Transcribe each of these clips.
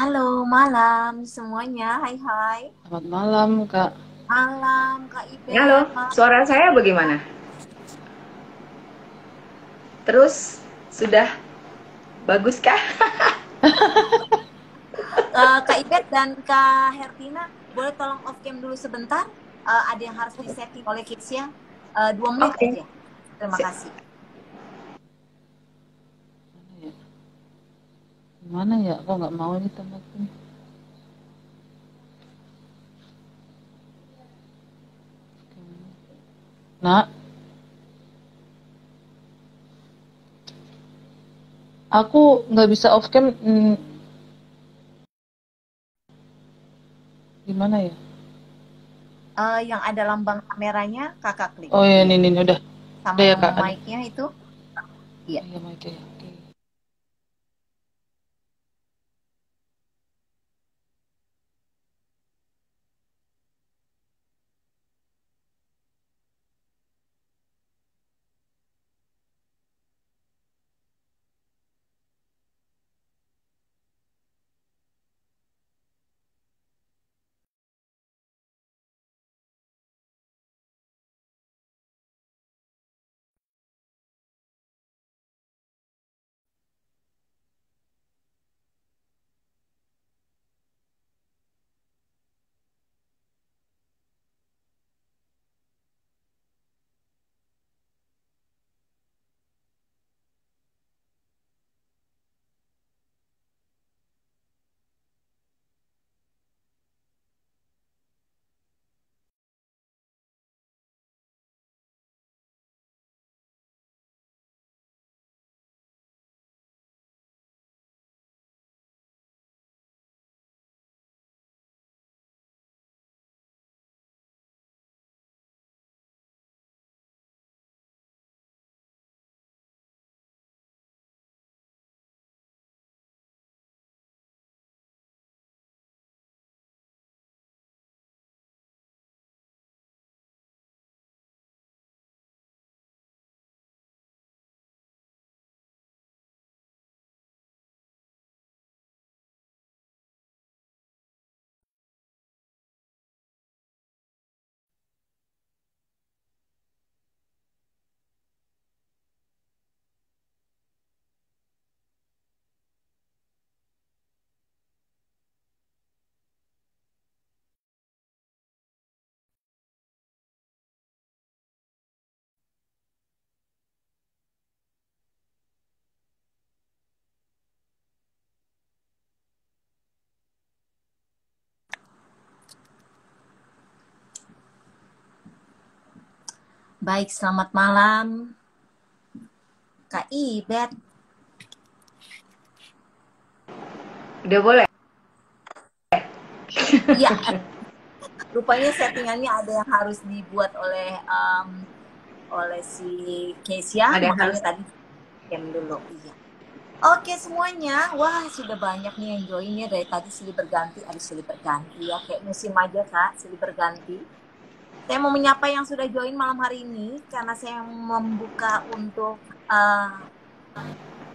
Halo, malam semuanya. Hai, hai. Selamat malam, Kak. Malam, Kak Halo, Ibet. Malam. suara saya bagaimana? Terus sudah baguskah? Kak Ibet dan Kak Hertina, boleh tolong off cam dulu sebentar? Ada yang harus disetting oleh Kidsya. 2 menit Oke. aja. Terima kasih. Mana ya? Gimana ya? Kok nggak mau ini tempatnya? Nak, aku nggak bisa off cam. Gimana ya? Yang ada lambang kameranya, kakak klik. Oh ya, Iya. ini udah. Sama Udah ya, yang Kak. Ada. mic-nya itu. Iya. Oh iya, mic ya. Oke. Baik, selamat malam, Kak Ibet. Udah boleh? Iya, rupanya settingannya ada yang harus dibuat oleh si Kesia, Ada yang harus. makanya tadi cam dulu. Iya. Oke semuanya, wah sudah banyak nih yang join ya dari tadi silih berganti, ada silih berganti ya kayak musim aja kak, silih berganti. Saya mau menyapa yang sudah join malam hari ini karena saya membuka untuk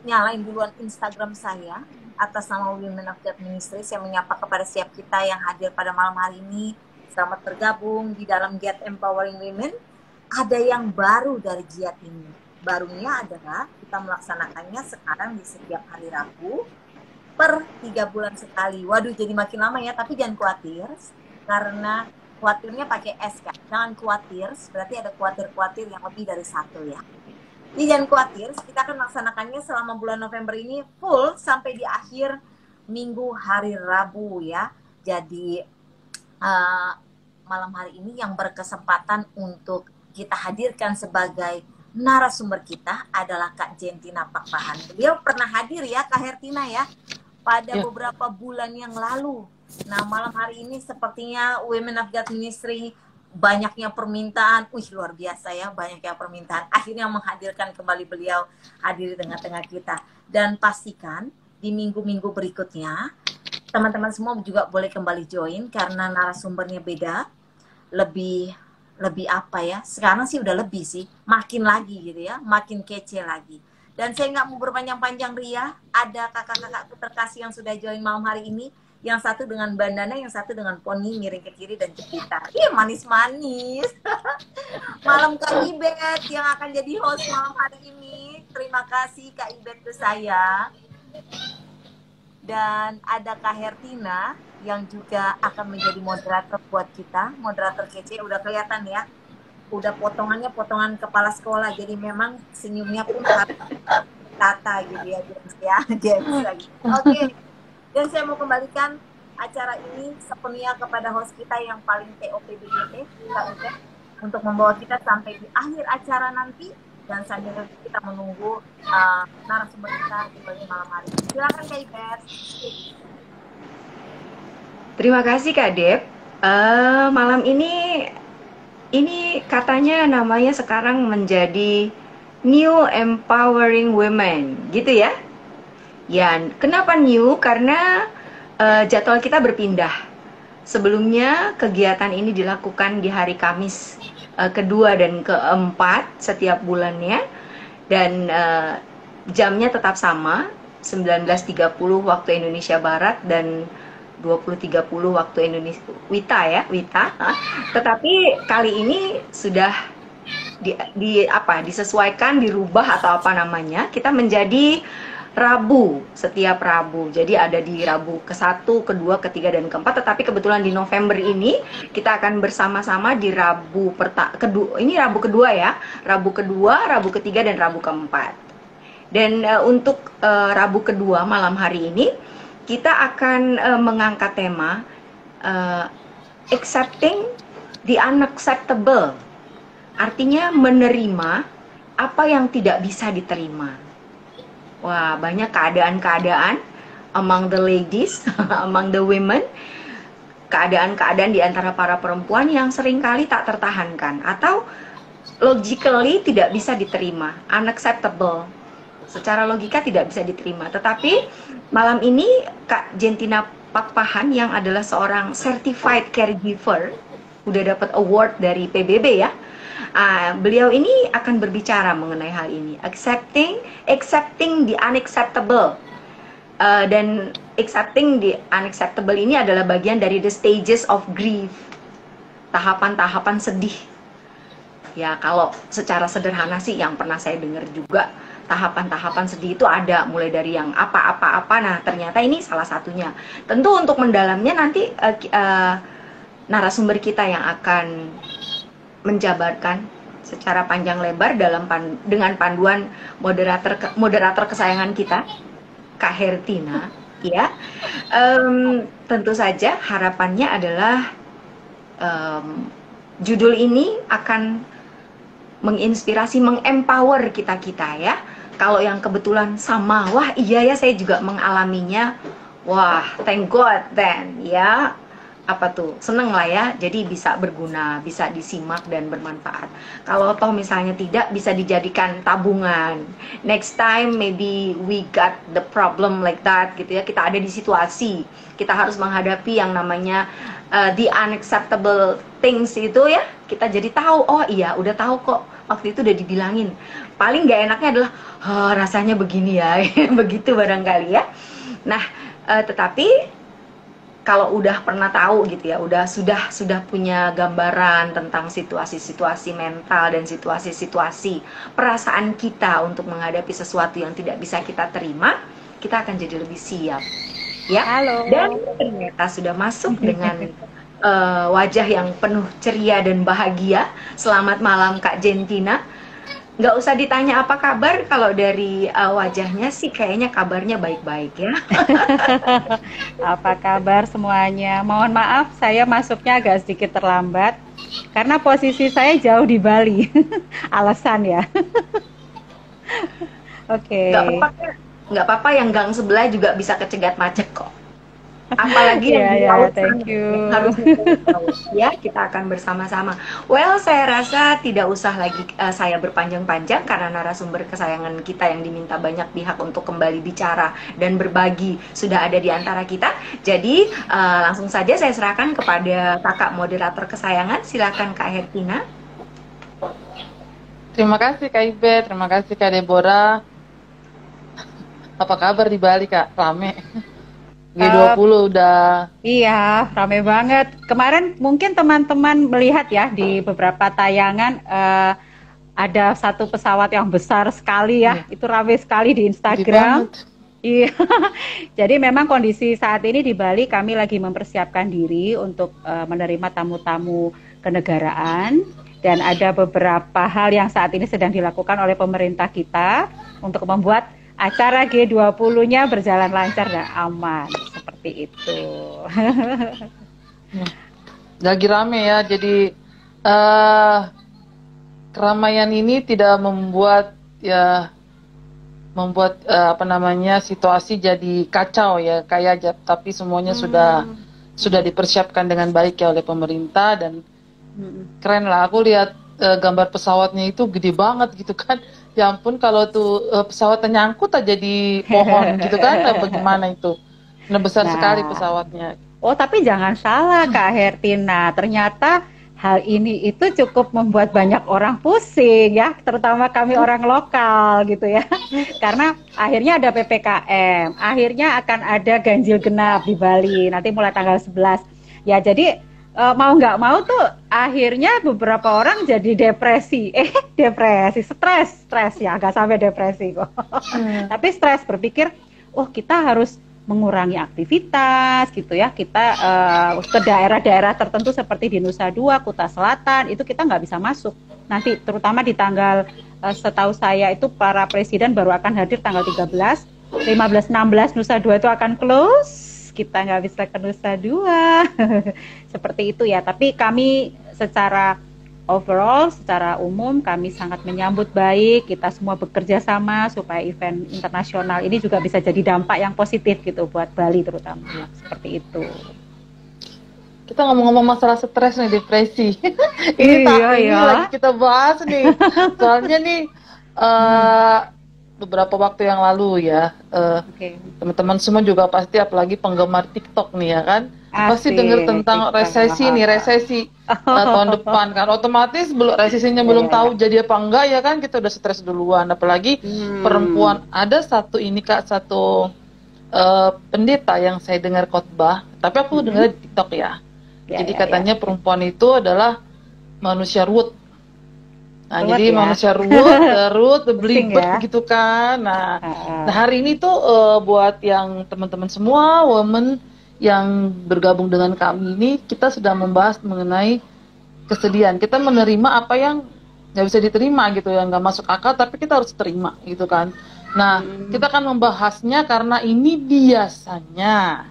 nyalain duluan Instagram saya atas nama Women of God Ministry. Saya menyapa kepada setiap kita yang hadir pada malam hari ini. Selamat bergabung di dalam Get Empowering Women. Ada yang baru dari Giat ini. Barunya adalah kita melaksanakannya sekarang di setiap hari Rabu per 3 bulan sekali. Waduh, jadi makin lama ya. Tapi jangan khawatir, karena khawatirnya pakai S kan. Jangan khawatir, berarti ada khawatir-khawatir yang lebih dari satu ya. Jadi jangan khawatir, kita akan melaksanakannya selama bulan November ini full sampai di akhir minggu hari Rabu ya. Jadi uh, malam hari ini yang berkesempatan untuk kita hadirkan sebagai narasumber kita adalah Kak Jentina Pakpahan. Beliau pernah hadir ya Kak Hertina ya pada Ya. beberapa bulan yang lalu. Nah malam hari ini sepertinya Women of God Ministry banyaknya permintaan, luar biasa ya, banyaknya permintaan. Akhirnya menghadirkan kembali beliau hadir di tengah-tengah kita. Dan pastikan di minggu-minggu berikutnya teman-teman semua juga boleh kembali join karena narasumbernya beda, lebih lebih apa ya? Sekarang sih udah lebih sih, makin lagi gitu ya, makin kece lagi. Dan saya nggak mau berpanjang-panjang Ria, ada kakak-kakakku terkasih yang sudah join malam hari ini. Yang satu dengan bandana, yang satu dengan poni miring ke kiri dan jepita. Iya manis-manis. Malam Kak Ibet yang akan jadi host malam hari ini. Terima kasih Kak Ibet ke saya. Dan ada Kak Hertina yang juga akan menjadi moderator buat kita. Moderator kece, udah kelihatan ya. Udah potongannya potongan kepala sekolah, jadi memang senyumnya pun harus tata gitu ya, James ya. James lagi. Oke. Dan saya mau kembalikan acara ini sepenuhnya kepada host kita yang paling TOPBGT, Kak Ibet, untuk membawa kita sampai di akhir acara nanti, dan sambil kita menunggu narasumber kita di malam hari. Silakan Kak Ibet. Terima kasih Kak Dep. Malam ini katanya namanya sekarang menjadi New Empowering Women, gitu ya? Ya, kenapa new? Karena jadwal kita berpindah. Sebelumnya kegiatan ini dilakukan di hari Kamis kedua dan keempat setiap bulannya, dan jamnya tetap sama, 19.30 waktu Indonesia Barat dan 20.30 waktu Indonesia Wita. Tetapi kali ini sudah disesuaikan, dirubah atau apa namanya, kita menjadi Rabu, setiap Rabu. Jadi ada di Rabu ke-1, ke-2, ke-3 dan ke-4. Tetapi kebetulan di November ini kita akan bersama-sama di Rabu kedua. Ini Rabu kedua ya, Rabu kedua, Rabu ketiga dan Rabu keempat. Dan untuk Rabu kedua malam hari ini kita akan mengangkat tema accepting the unacceptable. Artinya menerima apa yang tidak bisa diterima. Wah, banyak keadaan-keadaan among the ladies, among the women, keadaan-keadaan di antara para perempuan yang seringkali tak tertahankan atau logically tidak bisa diterima, unacceptable. Secara logika tidak bisa diterima. Tetapi malam ini Kak Jentina Pakpahan yang adalah seorang certified caregiver, udah dapat award dari PBB ya. Beliau ini akan berbicara mengenai hal ini, accepting the unacceptable. Dan accepting the unacceptable ini adalah bagian dari the stages of grief, tahapan-tahapan sedih. Ya, kalau secara sederhana sih yang pernah saya dengar juga, tahapan-tahapan sedih itu ada mulai dari yang apa-apa-apa. Nah, ternyata ini salah satunya. Tentu untuk mendalamnya nanti narasumber kita yang akan menjabarkan secara panjang lebar dengan panduan moderator kesayangan kita, Kak Hertina, ya. Tentu saja harapannya adalah judul ini akan menginspirasi, mengempower kita ya. Kalau yang kebetulan sama, wah iya ya saya juga mengalaminya, wah thank God then ya, apa tuh, seneng lah ya, jadi bisa berguna, bisa disimak dan bermanfaat. Kalau toh misalnya tidak, bisa dijadikan tabungan, next time maybe we got the problem like that gitu ya, kita ada di situasi, kita harus menghadapi yang namanya the unacceptable things itu ya, kita jadi tahu, oh iya udah tahu kok, waktu itu udah dibilangin. Paling gak enaknya adalah rasanya begini ya, begitu barangkali ya. Nah, tetapi kalau udah pernah tahu gitu ya, sudah punya gambaran tentang situasi-situasi mental dan situasi-situasi perasaan kita untuk menghadapi sesuatu yang tidak bisa kita terima, kita akan jadi lebih siap. Ya. Halo. Dan ternyata sudah masuk dengan wajah yang penuh ceria dan bahagia. Selamat malam Kak Jentina. Nggak usah ditanya apa kabar, kalau dari wajahnya sih kayaknya kabarnya baik-baik ya. Apa kabar semuanya? Mohon maaf saya masuknya agak sedikit terlambat karena posisi saya jauh di Bali. Alasan ya. Oke. Nggak apa-apa, yang gang sebelah juga bisa kecegat macet kok. Apalagi yang thank you. Harus ya, kita akan bersama-sama. Well, saya rasa tidak usah lagi saya berpanjang-panjang karena narasumber kesayangan kita yang diminta banyak pihak untuk kembali bicara dan berbagi sudah ada di antara kita. Jadi langsung saja saya serahkan kepada kakak moderator kesayangan. Silakan Kak Hertina. Terima kasih Kak Ibe, terima kasih Kak Deborah. Apa kabar di Bali, Kak? Rame. G20 udah. Iya, rame banget. Kemarin mungkin teman-teman melihat ya di beberapa tayangan ada satu pesawat yang besar sekali ya. Itu rame sekali di Gede Instagram. banget. Iya. Jadi memang kondisi saat ini di Bali kami lagi mempersiapkan diri untuk menerima tamu-tamu kenegaraan dan ada beberapa hal yang saat ini sedang dilakukan oleh pemerintah kita untuk membuat acara G20-nya berjalan lancar dan aman seperti itu. Lagi rame ya, jadi keramaian ini tidak membuat apa namanya situasi jadi kacau ya kayak, tapi semuanya sudah dipersiapkan dengan baik ya oleh pemerintah dan keren lah. Aku lihat gambar pesawatnya itu gede banget gitu kan. Ya ampun, kalau tuh pesawatnya nyangkut aja di pohon gitu kan, bagaimana itu? Nah, besar sekali pesawatnya. Oh, tapi jangan salah Kak Hertina, ternyata hal ini itu cukup membuat banyak orang pusing ya, terutama kami orang lokal gitu ya. Karena akhirnya ada PPKM, akhirnya akan ada ganjil genap di Bali nanti mulai tanggal 11. Ya, jadi mau nggak mau tuh akhirnya beberapa orang jadi depresi, stres ya, nggak sampai depresi kok. Tapi stres berpikir, oh kita harus mengurangi aktivitas gitu ya, kita ke daerah-daerah tertentu seperti di Nusa Dua, Kuta Selatan itu kita nggak bisa masuk. Nanti terutama di tanggal setahu saya itu para presiden baru akan hadir tanggal 13, 15, 16 Nusa Dua itu akan close. Kita nggak bisa ke Nusa Dua. Seperti itu ya, tapi kami secara overall, secara umum kami sangat menyambut baik, kita semua bekerja sama supaya event internasional ini juga bisa jadi dampak yang positif gitu buat Bali terutama, seperti itu. Kita ngomong-ngomong masalah stres nih, depresi. Ini lagi kita bahas nih, soalnya nih beberapa waktu yang lalu ya, teman-teman semua juga pasti, apalagi penggemar TikTok nih ya kan, pasti dengar tentang resesi tahun depan kan, otomatis resesinya belum tahu jadi apa enggak ya kan, kita udah stres duluan, apalagi perempuan. Ada satu pendeta yang saya dengar khotbah, tapi aku dengar di TikTok ya, jadi katanya perempuan itu adalah manusia Ruth. Nah, jadi manusia Ruth belibet gitu kan. Nah, hari ini tuh buat yang teman-teman semua women yang bergabung dengan kami ini, kita sedang membahas mengenai kesedihan. Kita menerima apa yang nggak bisa diterima gitu, yang nggak masuk akal, tapi kita harus terima gitu kan. Nah, kita akan membahasnya karena ini biasanya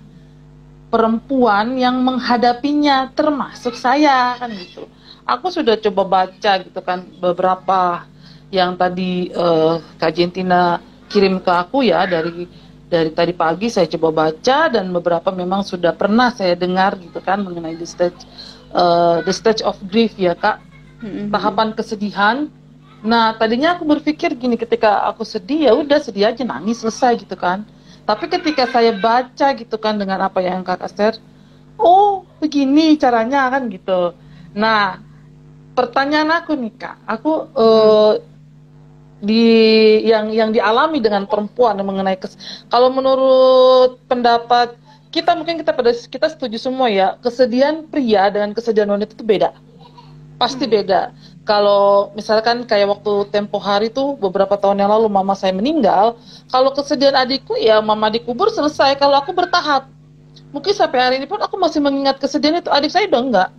perempuan yang menghadapinya, termasuk saya kan gitu. Aku sudah coba baca gitu kan beberapa yang tadi Kak Jentina kirim ke aku ya, dari tadi pagi saya coba baca, dan beberapa memang sudah pernah saya dengar gitu kan mengenai the stage of grief ya Kak, tahapan kesedihan. Nah, tadinya aku berpikir gini, ketika aku sedih ya udah sedih aja, nangis selesai gitu kan. Tapi ketika saya baca gitu kan dengan apa yang Kakak share, oh begini caranya kan gitu. Nah, pertanyaan aku nih Kak, aku yang dialami dengan perempuan mengenai kalau menurut pendapat kita, mungkin kita setuju semua ya, kesedihan pria dengan kesedihan wanita itu beda, pasti beda. Kalau misalkan kayak waktu tempo hari tuh beberapa tahun yang lalu mama saya meninggal, kalau kesedihan adikku ya mama dikubur selesai. Kalau aku bertahap, mungkin sampai hari ini pun aku masih mengingat kesedihan itu. Adik saya udah enggak.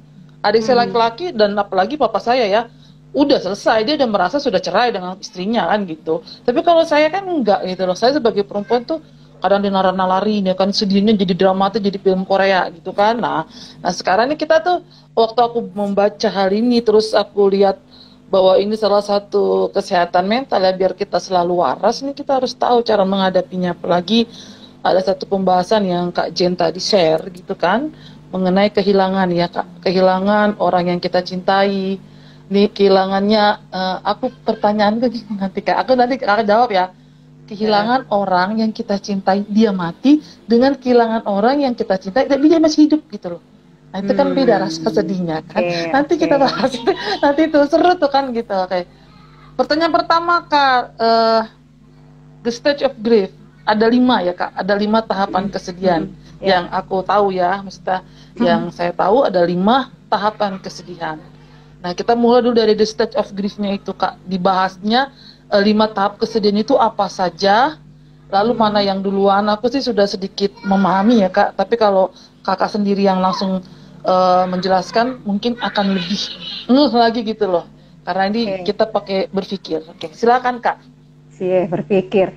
Adik saya laki-laki, dan apalagi papa saya ya, udah selesai, dia udah merasa sudah cerai dengan istrinya kan gitu. Tapi kalau saya kan enggak gitu loh. Saya sebagai perempuan tuh kadang dinalar-nalarin ya kan, sedihnya jadi dramatis, jadi film Korea gitu kan. Nah sekarang ini kita tuh, waktu aku membaca hal ini, terus aku lihat bahwa ini salah satu kesehatan mental ya, biar kita selalu waras nih, kita harus tahu cara menghadapinya. Apalagi ada satu pembahasan yang Kak Jen tadi share gitu kan, mengenai kehilangan ya Kak, kehilangan orang yang kita cintai. Nih kehilangannya, aku pertanyaan ke nanti Kak, aku nanti akan jawab ya. Kehilangan orang yang kita cintai, dia mati, dengan kehilangan orang yang kita cintai tapi dia masih hidup gitu loh. Nah itu kan beda rasa sedihnya kan. Nanti kita bahas itu, nanti itu seru tuh kan gitu. Pertanyaan pertama Kak, the stage of grief. ada 5 ya Kak, ada 5 tahapan kesedihan yang aku tahu ya, maksudnya yang saya tahu ada 5 tahapan kesedihan. Nah kita mulai dulu dari the stage of grief-nya itu Kak, dibahasnya 5 tahap kesedihan itu apa saja, lalu mana yang duluan. Aku sih sudah sedikit memahami ya Kak, tapi kalau Kakak sendiri yang langsung menjelaskan mungkin akan lebih lagi gitu loh, karena ini kita pakai berpikir. Oke, silakan Kak. Berpikir.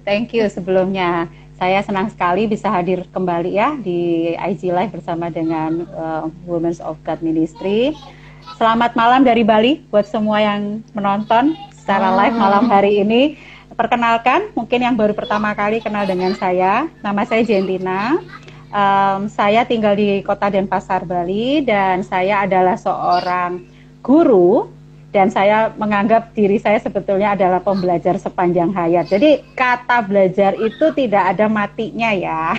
Thank you sebelumnya. Saya senang sekali bisa hadir kembali ya di IG Live bersama dengan Women of God Ministry. Selamat malam dari Bali buat semua yang menonton secara live malam hari ini. Perkenalkan, mungkin yang baru pertama kali kenal dengan saya. Nama saya Jentina. Saya tinggal di Kota Denpasar, Bali, dan saya adalah seorang guru. Dan saya menganggap diri saya sebetulnya adalah pembelajar sepanjang hayat. Jadi kata belajar itu tidak ada matinya ya.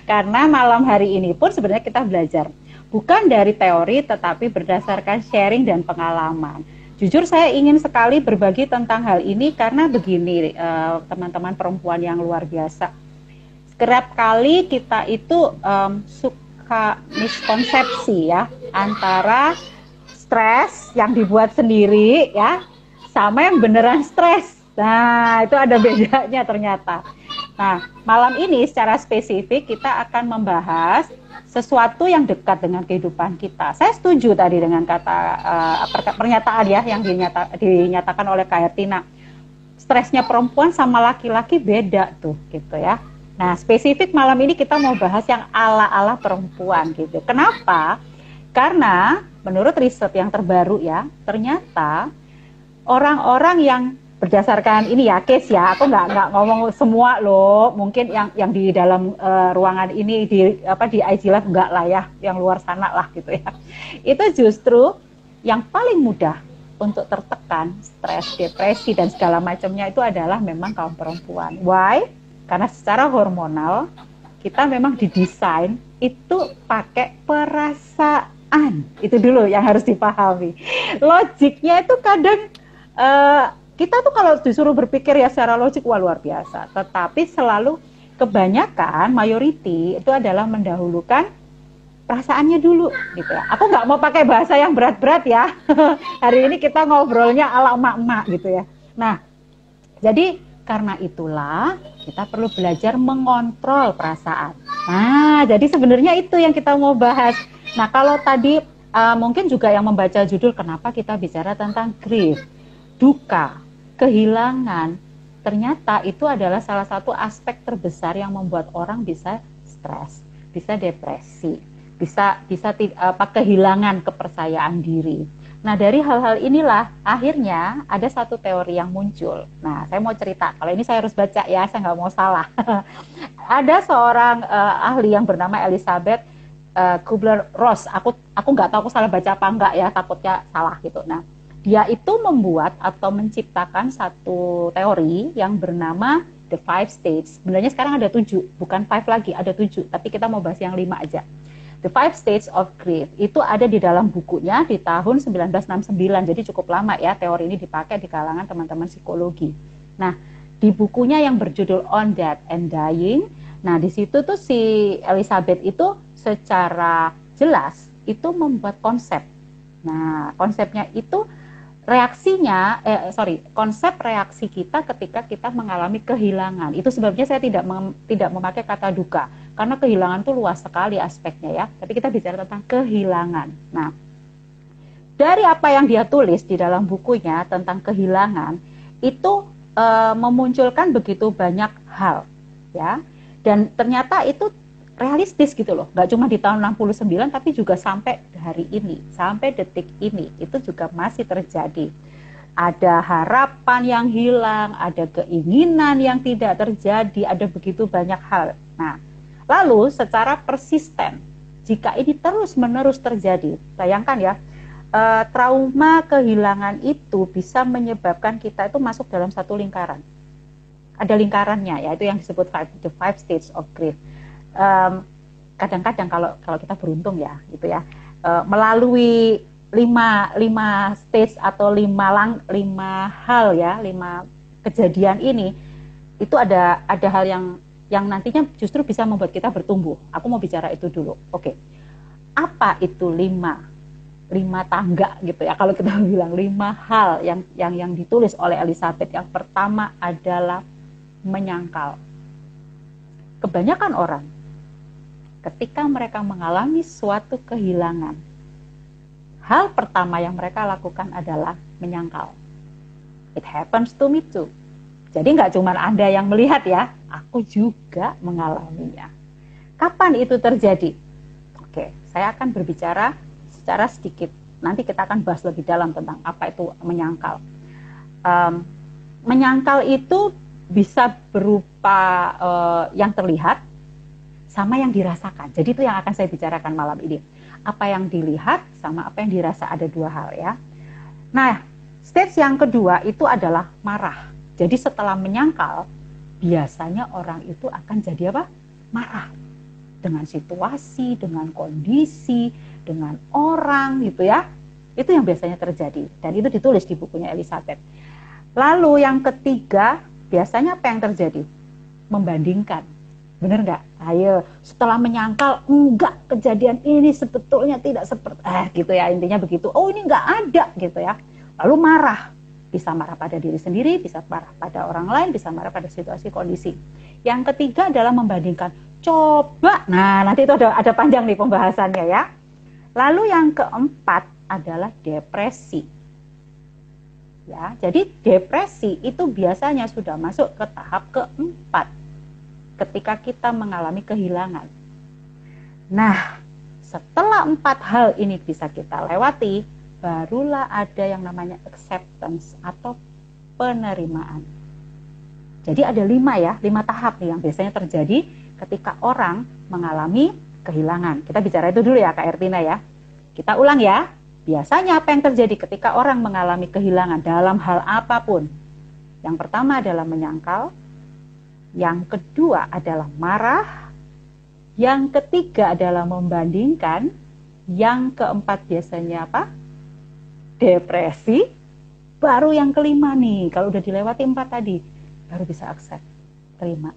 Karena malam hari ini pun sebenarnya kita belajar. Bukan dari teori tetapi berdasarkan sharing dan pengalaman. Jujur saya ingin sekali berbagi tentang hal ini karena begini teman-teman perempuan yang luar biasa. Kerap kali kita itu suka miskonsepsi ya antara stres yang dibuat sendiri ya sama yang beneran stres. Nah, itu ada bedanya ternyata. Nah, malam ini secara spesifik kita akan membahas sesuatu yang dekat dengan kehidupan kita. Saya setuju tadi dengan kata pernyataan ya yang dinyatakan oleh Kak Hertina. Stresnya perempuan sama laki-laki beda tuh gitu ya. Nah, spesifik malam ini kita mau bahas yang ala-ala perempuan gitu. Kenapa? Karena menurut riset yang terbaru ya, ternyata orang-orang yang berdasarkan ini ya case ya, aku nggak ngomong semua loh, mungkin yang di dalam ruangan ini di IG Live enggak lah ya, yang luar sana lah gitu ya. Itu justru yang paling mudah untuk tertekan, stres, depresi dan segala macamnya itu adalah memang kaum perempuan. Why? Karena secara hormonal kita memang didesain itu pakai perasaan. Itu dulu yang harus dipahami. Logiknya itu kadang kita tuh kalau disuruh berpikir ya secara logik wah luar biasa. Tetapi selalu kebanyakan mayoriti itu adalah mendahulukan perasaannya dulu gitu ya. Aku nggak mau pakai bahasa yang berat-berat ya. Hari ini kita ngobrolnya ala emak-emak gitu ya. Nah, jadi karena itulah kita perlu belajar mengontrol perasaan. Nah, jadi sebenarnya itu yang kita mau bahas. Nah, kalau tadi mungkin juga yang membaca judul kenapa kita bicara tentang grief, duka, kehilangan, ternyata itu adalah salah satu aspek terbesar yang membuat orang bisa stres, bisa depresi, bisa kehilangan kepercayaan diri. Nah, dari hal-hal inilah akhirnya ada satu teori yang muncul. Nah, saya mau cerita. Kalau ini saya harus baca ya, saya nggak mau salah. Ada seorang ahli yang bernama Elizabeth Kubler-Ross. Aku nggak tahu aku salah baca apa enggak ya, takutnya salah gitu. Nah, dia itu membuat atau menciptakan satu teori yang bernama The Five Stages. Sebenarnya sekarang ada 7, bukan 5 lagi, ada 7. Tapi kita mau bahas yang 5 aja. The Five Stages of Grief itu ada di dalam bukunya di tahun 1969, jadi cukup lama ya teori ini dipakai di kalangan teman-teman psikologi. Nah, di bukunya yang berjudul On Death and Dying, nah di situ tuh si Elizabeth itu secara jelas itu membuat konsep. Nah, konsepnya itu konsep reaksi kita ketika kita mengalami kehilangan. Itu sebabnya saya tidak memakai kata duka. Karena kehilangan itu luas sekali aspeknya ya. Tapi kita bicara tentang kehilangan. Nah, dari apa yang dia tulis di dalam bukunya tentang kehilangan, itu memunculkan begitu banyak hal. Ya. Dan ternyata itu realistis gitu loh. Nggak cuma di tahun 69, tapi juga sampai hari ini, sampai detik ini, itu juga masih terjadi. Ada harapan yang hilang, ada keinginan yang tidak terjadi, ada begitu banyak hal. Nah, lalu secara persisten, jika ini terus-menerus terjadi, bayangkan ya, trauma kehilangan itu bisa menyebabkan kita itu masuk dalam satu lingkaran. Ada lingkarannya, yaitu yang disebut the five stages of grief. Kadang-kadang kalau kita beruntung ya, gitu ya, melalui 5 stage atau 5 hal ya, 5 kejadian ini, itu ada hal yang nantinya justru bisa membuat kita bertumbuh. Aku mau bicara itu dulu. Oke. Apa itu 5 tangga gitu ya, kalau kita bilang 5 hal yang ditulis oleh Elizabeth. Yang pertama adalah menyangkal. Kebanyakan orang ketika mereka mengalami suatu kehilangan, hal pertama yang mereka lakukan adalah menyangkal. It happens to me too. Jadi nggak cuma Anda yang melihat ya, aku juga mengalaminya. Kapan itu terjadi? Oke, saya akan berbicara secara sedikit. Nanti kita akan bahas lebih dalam tentang apa itu menyangkal. Menyangkal itu bisa berupa yang terlihat sama yang dirasakan. Jadi itu yang akan saya bicarakan malam ini. Apa yang dilihat sama apa yang dirasa, ada 2 hal ya. Nah, stage yang kedua itu adalah marah. Jadi setelah menyangkal, biasanya orang itu akan jadi apa? Marah. Dengan situasi, dengan kondisi, dengan orang gitu ya. Itu yang biasanya terjadi. Dan itu ditulis di bukunya Elizabeth. Lalu yang ketiga, biasanya apa yang terjadi? Membandingkan. Benar nggak? Ayo, setelah menyangkal, enggak, kejadian ini sebetulnya tidak seperti, gitu ya, intinya begitu. Oh, ini nggak ada gitu ya. Lalu marah. Bisa marah pada diri sendiri, bisa marah pada orang lain, bisa marah pada situasi kondisi. Yang ketiga adalah membandingkan. Coba, nah nanti itu ada panjang nih pembahasannya ya. Lalu yang keempat adalah depresi. Ya, jadi depresi itu biasanya sudah masuk ke tahap keempat ketika kita mengalami kehilangan. Nah, setelah 4 hal ini bisa kita lewati, barulah ada yang namanya acceptance atau penerimaan. Jadi ada 5 tahap nih yang biasanya terjadi ketika orang mengalami kehilangan. Kita bicara itu dulu ya Kak Ertina ya. Kita ulang ya. Biasanya apa yang terjadi ketika orang mengalami kehilangan dalam hal apapun? Yang pertama adalah menyangkal. Yang kedua adalah marah. Yang ketiga adalah membandingkan. Yang keempat biasanya apa? Depresi. Baru yang kelima nih, kalau udah dilewati 4 tadi, baru bisa accept, terima.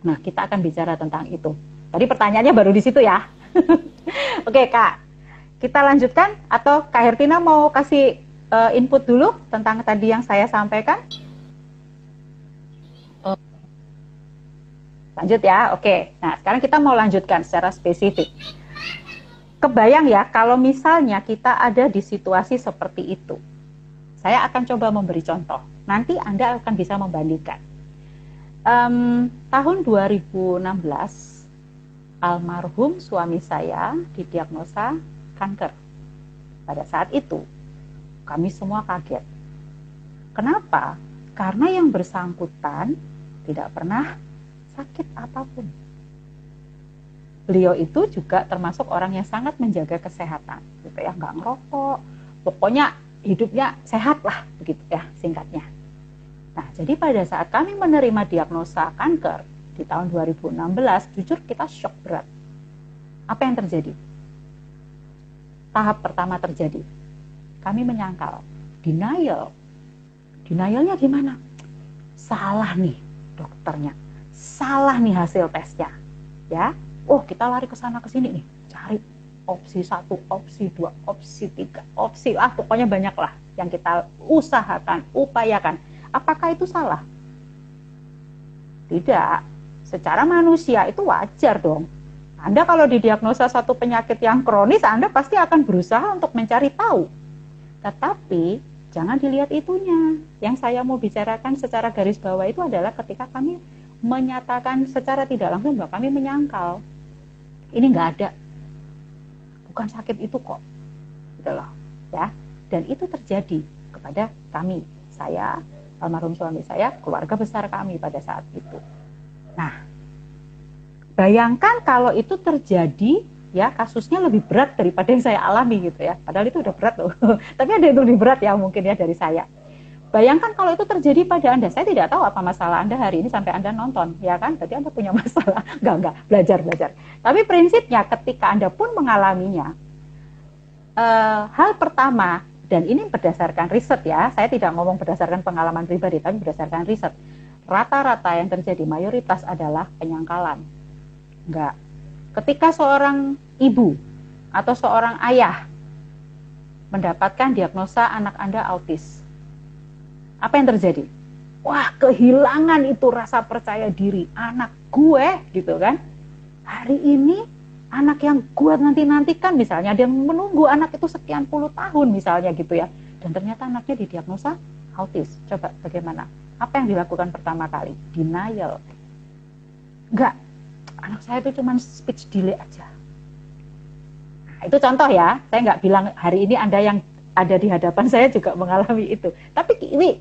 Nah, kita akan bicara tentang itu. Tadi pertanyaannya baru di situ ya. Oke Kak, kita lanjutkan atau Kak Hertina mau kasih input dulu tentang tadi yang saya sampaikan? Lanjut ya, oke. Nah, sekarang kita mau lanjutkan secara spesifik. Kebayang ya, kalau misalnya kita ada di situasi seperti itu. Saya akan coba memberi contoh. Nanti Anda akan bisa membandingkan. Tahun 2016, almarhum suami saya didiagnosa kanker. Pada saat itu, kami semua kaget. Kenapa? Karena yang bersangkutan tidak pernah sakit apapun. Beliau itu juga termasuk orang yang sangat menjaga kesehatan, gitu ya, nggak ngerokok, pokoknya hidupnya sehat lah, begitu ya singkatnya. Nah, jadi pada saat kami menerima diagnosa kanker di tahun 2016, jujur kita shock berat. Apa yang terjadi? Tahap pertama terjadi, kami menyangkal, denial. Denialnya gimana? Salah nih dokternya, salah nih hasil tesnya, ya. Oh, kita lari ke sana ke sini nih, cari opsi 1, opsi 2, opsi 3, opsi pokoknya banyak lah yang kita usahakan, upayakan. Apakah itu salah? Tidak. Secara manusia itu wajar dong. Anda kalau didiagnosa satu penyakit yang kronis, Anda pasti akan berusaha untuk mencari tahu. Tetapi jangan dilihat itunya. Yang saya mau bicarakan secara garis bawah itu adalah ketika kami menyatakan secara tidak langsung bahwa kami menyangkal. Ini nggak ada, bukan sakit itu kok, gitu loh, ya. Dan itu terjadi kepada kami, saya, almarhum suami saya, keluarga besar kami pada saat itu. Nah, bayangkan kalau itu terjadi, ya kasusnya lebih berat daripada yang saya alami gitu ya. Padahal itu udah berat loh, tapi ada yang lebih berat ya mungkin ya dari saya. Bayangkan kalau itu terjadi pada Anda. Saya tidak tahu apa masalah Anda hari ini sampai Anda nonton, ya kan? Berarti Anda punya masalah. Enggak, belajar. Tapi prinsipnya ketika Anda pun mengalaminya, hal pertama, dan ini berdasarkan riset ya, saya tidak ngomong berdasarkan pengalaman pribadi, tapi berdasarkan riset. rata-rata yang terjadi mayoritas adalah penyangkalan. Enggak. Ketika seorang ibu atau seorang ayah mendapatkan diagnosa anak Anda autis, apa yang terjadi? Wah, kehilangan itu rasa percaya diri anak gue gitu kan. Hari ini anak yang gue nanti-nantikan, misalnya dia menunggu anak itu sekian puluh tahun misalnya gitu ya, dan ternyata anaknya didiagnosa autis. Coba bagaimana? Apa yang dilakukan pertama kali? Denial. Enggak, anak saya itu cuma speech delay aja. Nah, itu contoh ya, saya nggak bilang hari ini Anda yang ada di hadapan saya juga mengalami itu. Tapi ini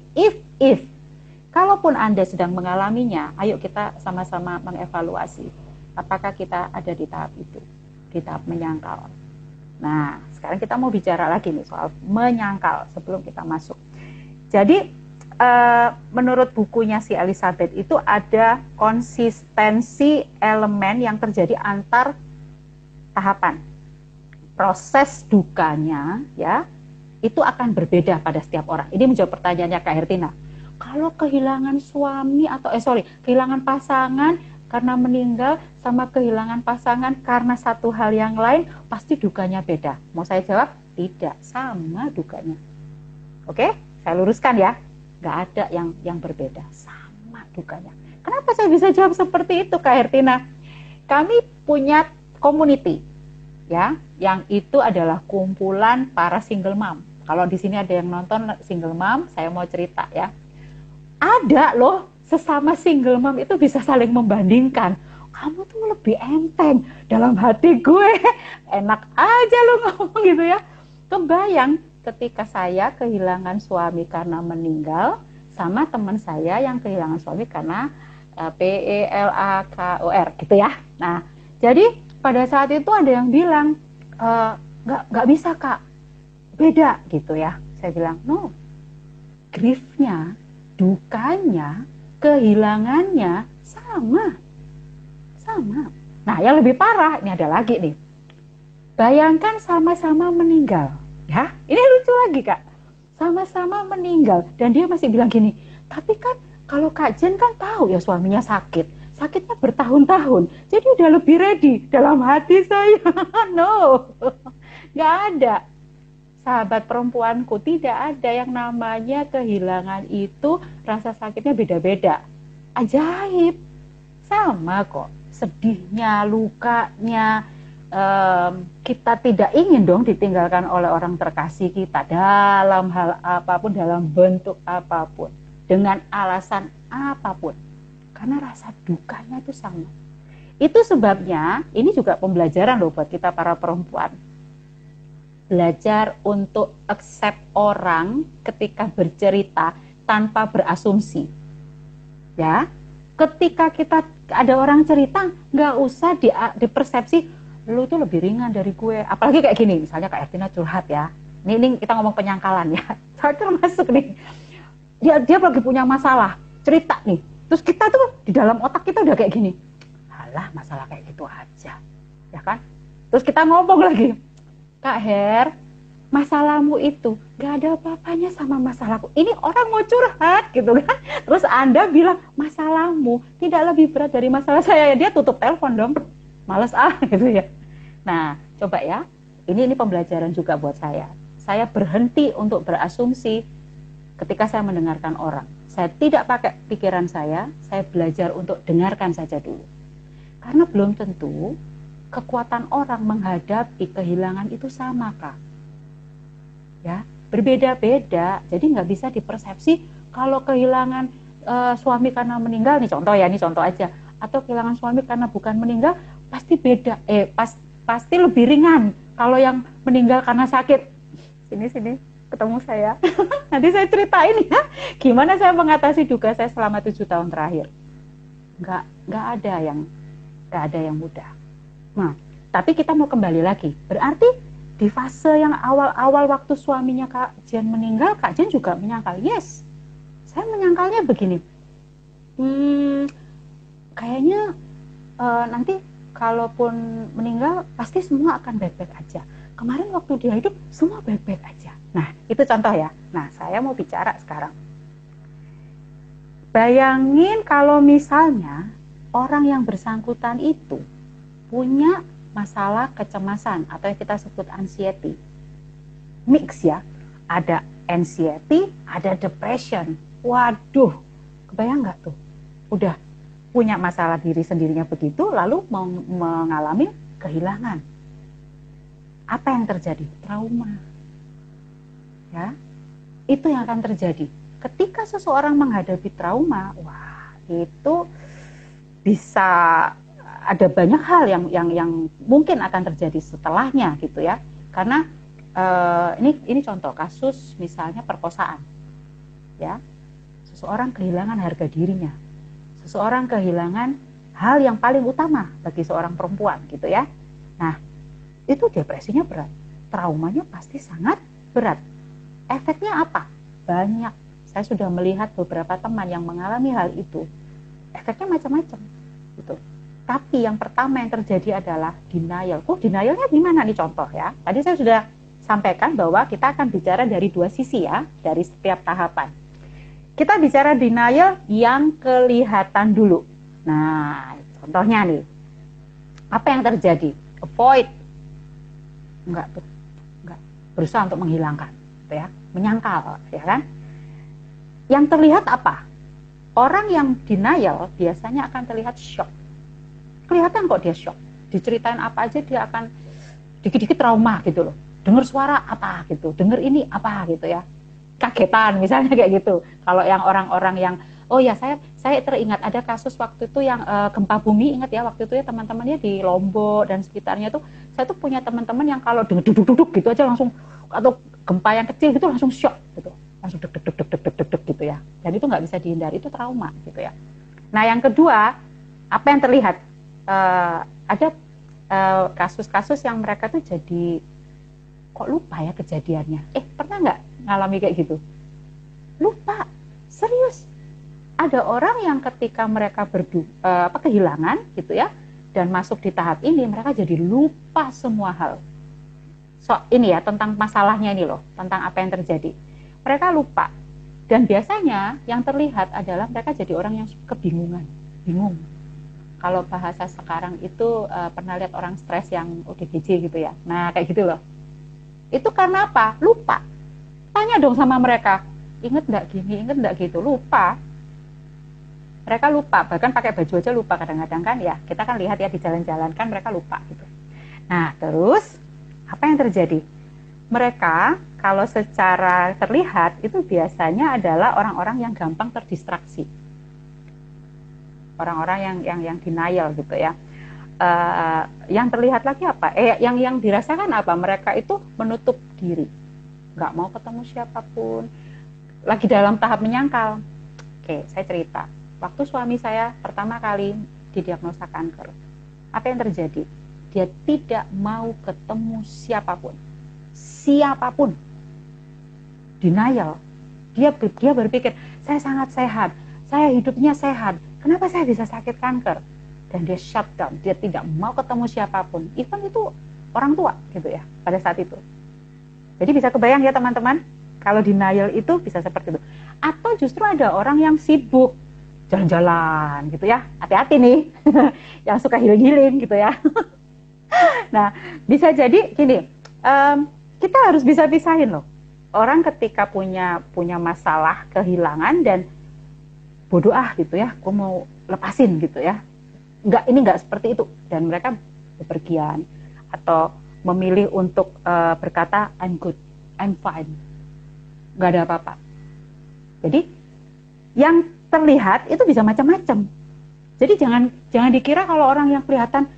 if kalaupun Anda sedang mengalaminya, ayo kita sama-sama mengevaluasi apakah kita ada di tahap itu, di tahap menyangkal. Nah, sekarang kita mau bicara lagi nih soal menyangkal sebelum kita masuk. Jadi, menurut bukunya si Elizabeth itu ada konsistensi elemen yang terjadi antar tahapan. Proses dukanya ya, itu akan berbeda pada setiap orang. Ini menjawab pertanyaannya Kak Hertina. Kalau kehilangan suami atau kehilangan pasangan karena meninggal sama kehilangan pasangan karena satu hal yang lain, pasti dukanya beda. Mau saya jawab? Tidak, sama dukanya. Oke, saya luruskan ya. Nggak ada yang berbeda, sama dukanya. Kenapa saya bisa jawab seperti itu Kak Hertina? Kami punya community ya, yang itu adalah kumpulan para single mom. Kalau di sini ada yang nonton single mom, saya mau cerita ya. Ada loh, sesama single mom itu bisa saling membandingkan. Kamu tuh lebih enteng, dalam hati gue enak aja lo ngomong gitu ya. Kebayang ketika saya kehilangan suami karena meninggal, sama teman saya yang kehilangan suami karena PELAKOR gitu ya. Nah, jadi pada saat itu ada yang bilang, nggak bisa Kak, beda gitu ya. Saya bilang, no, griefnya, dukanya, kehilangannya sama. Nah, yang lebih parah, ini ada lagi nih. Bayangkan sama-sama meninggal. Ya, ini lucu lagi Kak. Sama-sama meninggal. Dan dia masih bilang gini, tapi kan kalau Kak Jen kan tahu ya suaminya sakit. Sakitnya bertahun-tahun. Jadi udah lebih ready. Dalam hati saya, no. Gak ada. Sahabat perempuanku, tidak ada yang namanya kehilangan itu rasa sakitnya beda-beda. Ajaib. Sama kok. Sedihnya, lukanya, kita tidak ingin dong ditinggalkan oleh orang terkasih kita dalam hal apapun, dalam bentuk apapun, dengan alasan apapun, karena rasa dukanya itu sama. Itu sebabnya ini juga pembelajaran loh buat kita para perempuan, belajar untuk accept orang ketika bercerita tanpa berasumsi ya. Ketika kita ada orang cerita, nggak usah dipersepsi lu tuh lebih ringan dari gue. Apalagi kayak gini, misalnya Kak Ertina curhat ya. Ini kita ngomong penyangkalan ya. Saya termasuk nih. Dia lagi punya masalah, cerita nih. Terus kita tuh di dalam otak kita udah kayak gini. Alah, masalah kayak gitu aja. Ya kan? Terus kita ngomong lagi. Kak Her, masalahmu itu gak ada apa-apanya sama masalahku. Ini orang mau curhat gitu kan. Terus Anda bilang masalahmu tidak lebih berat dari masalah saya. Dia tutup telepon dong. Males gitu ya. Nah, coba ya. Ini pembelajaran juga buat saya. Saya berhenti untuk berasumsi ketika saya mendengarkan orang. Saya tidak pakai pikiran saya belajar untuk dengarkan saja dulu. Karena belum tentu kekuatan orang menghadapi kehilangan itu sama, Kak. Ya, berbeda-beda. Jadi nggak bisa dipersepsi kalau kehilangan suami karena meninggal, nih contoh aja. Atau kehilangan suami karena bukan meninggal, pasti beda. Pasti lebih ringan kalau yang meninggal karena sakit. Sini ketemu saya. Nanti saya ceritain ya, gimana saya mengatasi duka saya selama 7 tahun terakhir. Nggak ada yang mudah. Nah, tapi kita mau kembali lagi. Berarti di fase yang awal-awal waktu suaminya Kak Jen meninggal, Kak Jen juga menyangkal. Yes, saya menyangkalnya begini. Kayaknya nanti kalaupun meninggal pasti semua akan baik-baik aja. Kemarin waktu dia hidup semua baik-baik aja. Nah, itu contoh ya. Nah, saya mau bicara sekarang. bayangin kalau misalnya orang yang bersangkutan itu punya masalah kecemasan atau yang kita sebut anxiety. Mix ya, ada anxiety, ada depression. Waduh, kebayang nggak tuh? Udah punya masalah diri sendirinya begitu, lalu mengalami kehilangan. Apa yang terjadi? Trauma. Ya, itu yang akan terjadi. Ketika seseorang menghadapi trauma, wah itu bisa ada banyak hal yang mungkin akan terjadi setelahnya gitu ya. Karena ini contoh kasus misalnya perkosaan. Ya. Seseorang kehilangan harga dirinya. Seseorang kehilangan hal yang paling utama bagi seorang perempuan gitu ya. Nah, itu depresinya berat. Traumanya pasti sangat berat. Efeknya apa? Banyak. Saya sudah melihat beberapa teman yang mengalami hal itu. Efeknya macam-macam gitu. Tapi yang pertama yang terjadi adalah denial. Denialnya gimana nih contoh ya? Tadi saya sudah sampaikan bahwa kita akan bicara dari dua sisi ya, dari setiap tahapan. Kita bicara denial yang kelihatan dulu. Nah, contohnya nih, apa yang terjadi? Avoid. Enggak. Berusaha untuk menghilangkan, gitu ya, menyangkal, ya kan? Yang terlihat apa? Orang yang denial biasanya akan terlihat shock. Kelihatan kok dia shock. Diceritain apa aja dia akan dikit-dikit trauma gitu loh. Dengar suara apa gitu, dengar ini apa gitu ya. Kagetan misalnya kayak gitu. Kalau yang orang-orang yang oh ya saya teringat ada kasus waktu itu yang gempa bumi, ingat ya waktu itu ya teman-temannya di Lombok dan sekitarnya tuh saya tuh punya teman-teman yang kalau dengar duduk-duduk gitu aja langsung, atau gempa yang kecil gitu langsung shock gitu. Langsung deg gitu ya. Dan itu nggak bisa dihindari, itu trauma gitu ya. Nah, yang kedua, apa yang terlihat? Ada kasus-kasus yang mereka tuh jadi kok lupa ya kejadiannya. Pernah nggak ngalami kayak gitu? Lupa, serius. Ada orang yang ketika mereka kehilangan gitu ya, dan masuk di tahap ini mereka jadi lupa semua hal. Ini ya tentang masalahnya ini loh, tentang apa yang terjadi. Mereka lupa. Dan biasanya yang terlihat adalah mereka jadi orang yang kebingungan, bingung. Kalau bahasa sekarang itu pernah lihat orang stres yang ODGJ gitu ya. Nah, kayak gitu loh. Itu karena apa? Lupa. Tanya dong sama mereka. Ingat enggak gini, ingat enggak gitu. Lupa. Mereka lupa. Bahkan pakai baju aja lupa kadang-kadang kan ya. Kita kan lihat ya di jalan-jalan kan mereka lupa gitu. Nah, terus apa yang terjadi? Mereka kalau secara terlihat itu biasanya adalah orang-orang yang gampang terdistraksi. Orang-orang yang denial gitu ya. Yang terlihat lagi apa? Yang dirasakan apa? Mereka itu menutup diri, nggak mau ketemu siapapun, lagi dalam tahap menyangkal. Oke, saya cerita. Waktu suami saya pertama kali didiagnosa kanker, apa yang terjadi? Dia tidak mau ketemu siapapun, denial. Dia berpikir saya sangat sehat, saya hidupnya sehat. Kenapa saya bisa sakit kanker? Dan dia shut down, dia tidak mau ketemu siapapun, even itu orang tua gitu ya pada saat itu. Jadi bisa kebayang ya teman-teman, kalau denial itu bisa seperti itu. Atau justru ada orang yang sibuk jalan-jalan gitu ya, hati-hati nih yang suka healing-healing gitu ya. Nah, bisa jadi gini, kita harus bisa pisahin loh. Orang ketika punya masalah kehilangan dan bodoh gitu ya, gue mau lepasin gitu ya. Ini enggak seperti itu, dan mereka bepergian atau memilih untuk berkata I'm good, I'm fine, nggak ada apa-apa. Jadi yang terlihat itu bisa macam-macam. Jadi jangan dikira kalau orang yang kelihatan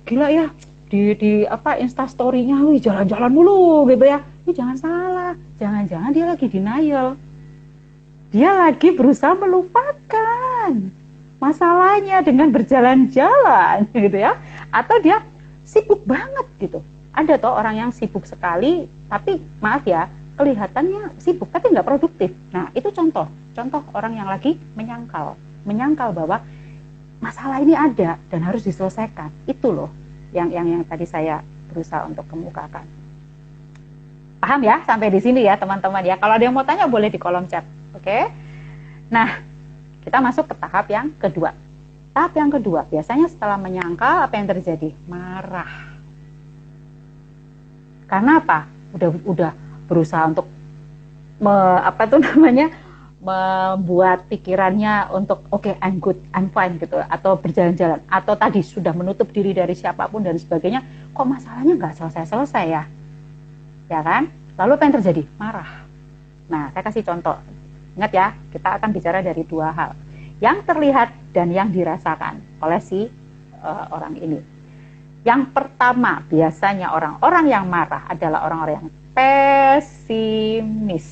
gila ya di Instastory-nya jalan-jalan mulu gitu ya. Jangan salah, jangan-jangan dia lagi denial. Dia lagi berusaha melupakan masalahnya dengan berjalan-jalan gitu ya, atau dia sibuk banget gitu. Ada toh orang yang sibuk sekali tapi maaf ya kelihatannya sibuk tapi nggak produktif. Nah, itu contoh orang yang lagi menyangkal bahwa masalah ini ada dan harus diselesaikan. Itu loh yang tadi saya berusaha untuk kemukakan. Paham ya sampai di sini ya teman-teman ya. Kalau ada yang mau tanya boleh di kolom chat, oke? Nah, kita masuk ke tahap yang kedua. Tahap yang kedua, biasanya setelah menyangkal, apa yang terjadi? Marah. Karena apa? Udah berusaha untuk membuat pikirannya untuk oke, I'm good, I'm fine gitu, atau berjalan-jalan, atau tadi sudah menutup diri dari siapapun dan sebagainya. Kok masalahnya nggak selesai-selesai ya? Ya kan? Lalu apa yang terjadi? Marah. Nah, saya kasih contoh. Ingat ya, kita akan bicara dari dua hal. Yang terlihat dan yang dirasakan oleh si orang ini. Yang pertama, biasanya orang-orang yang marah adalah orang-orang yang pesimis.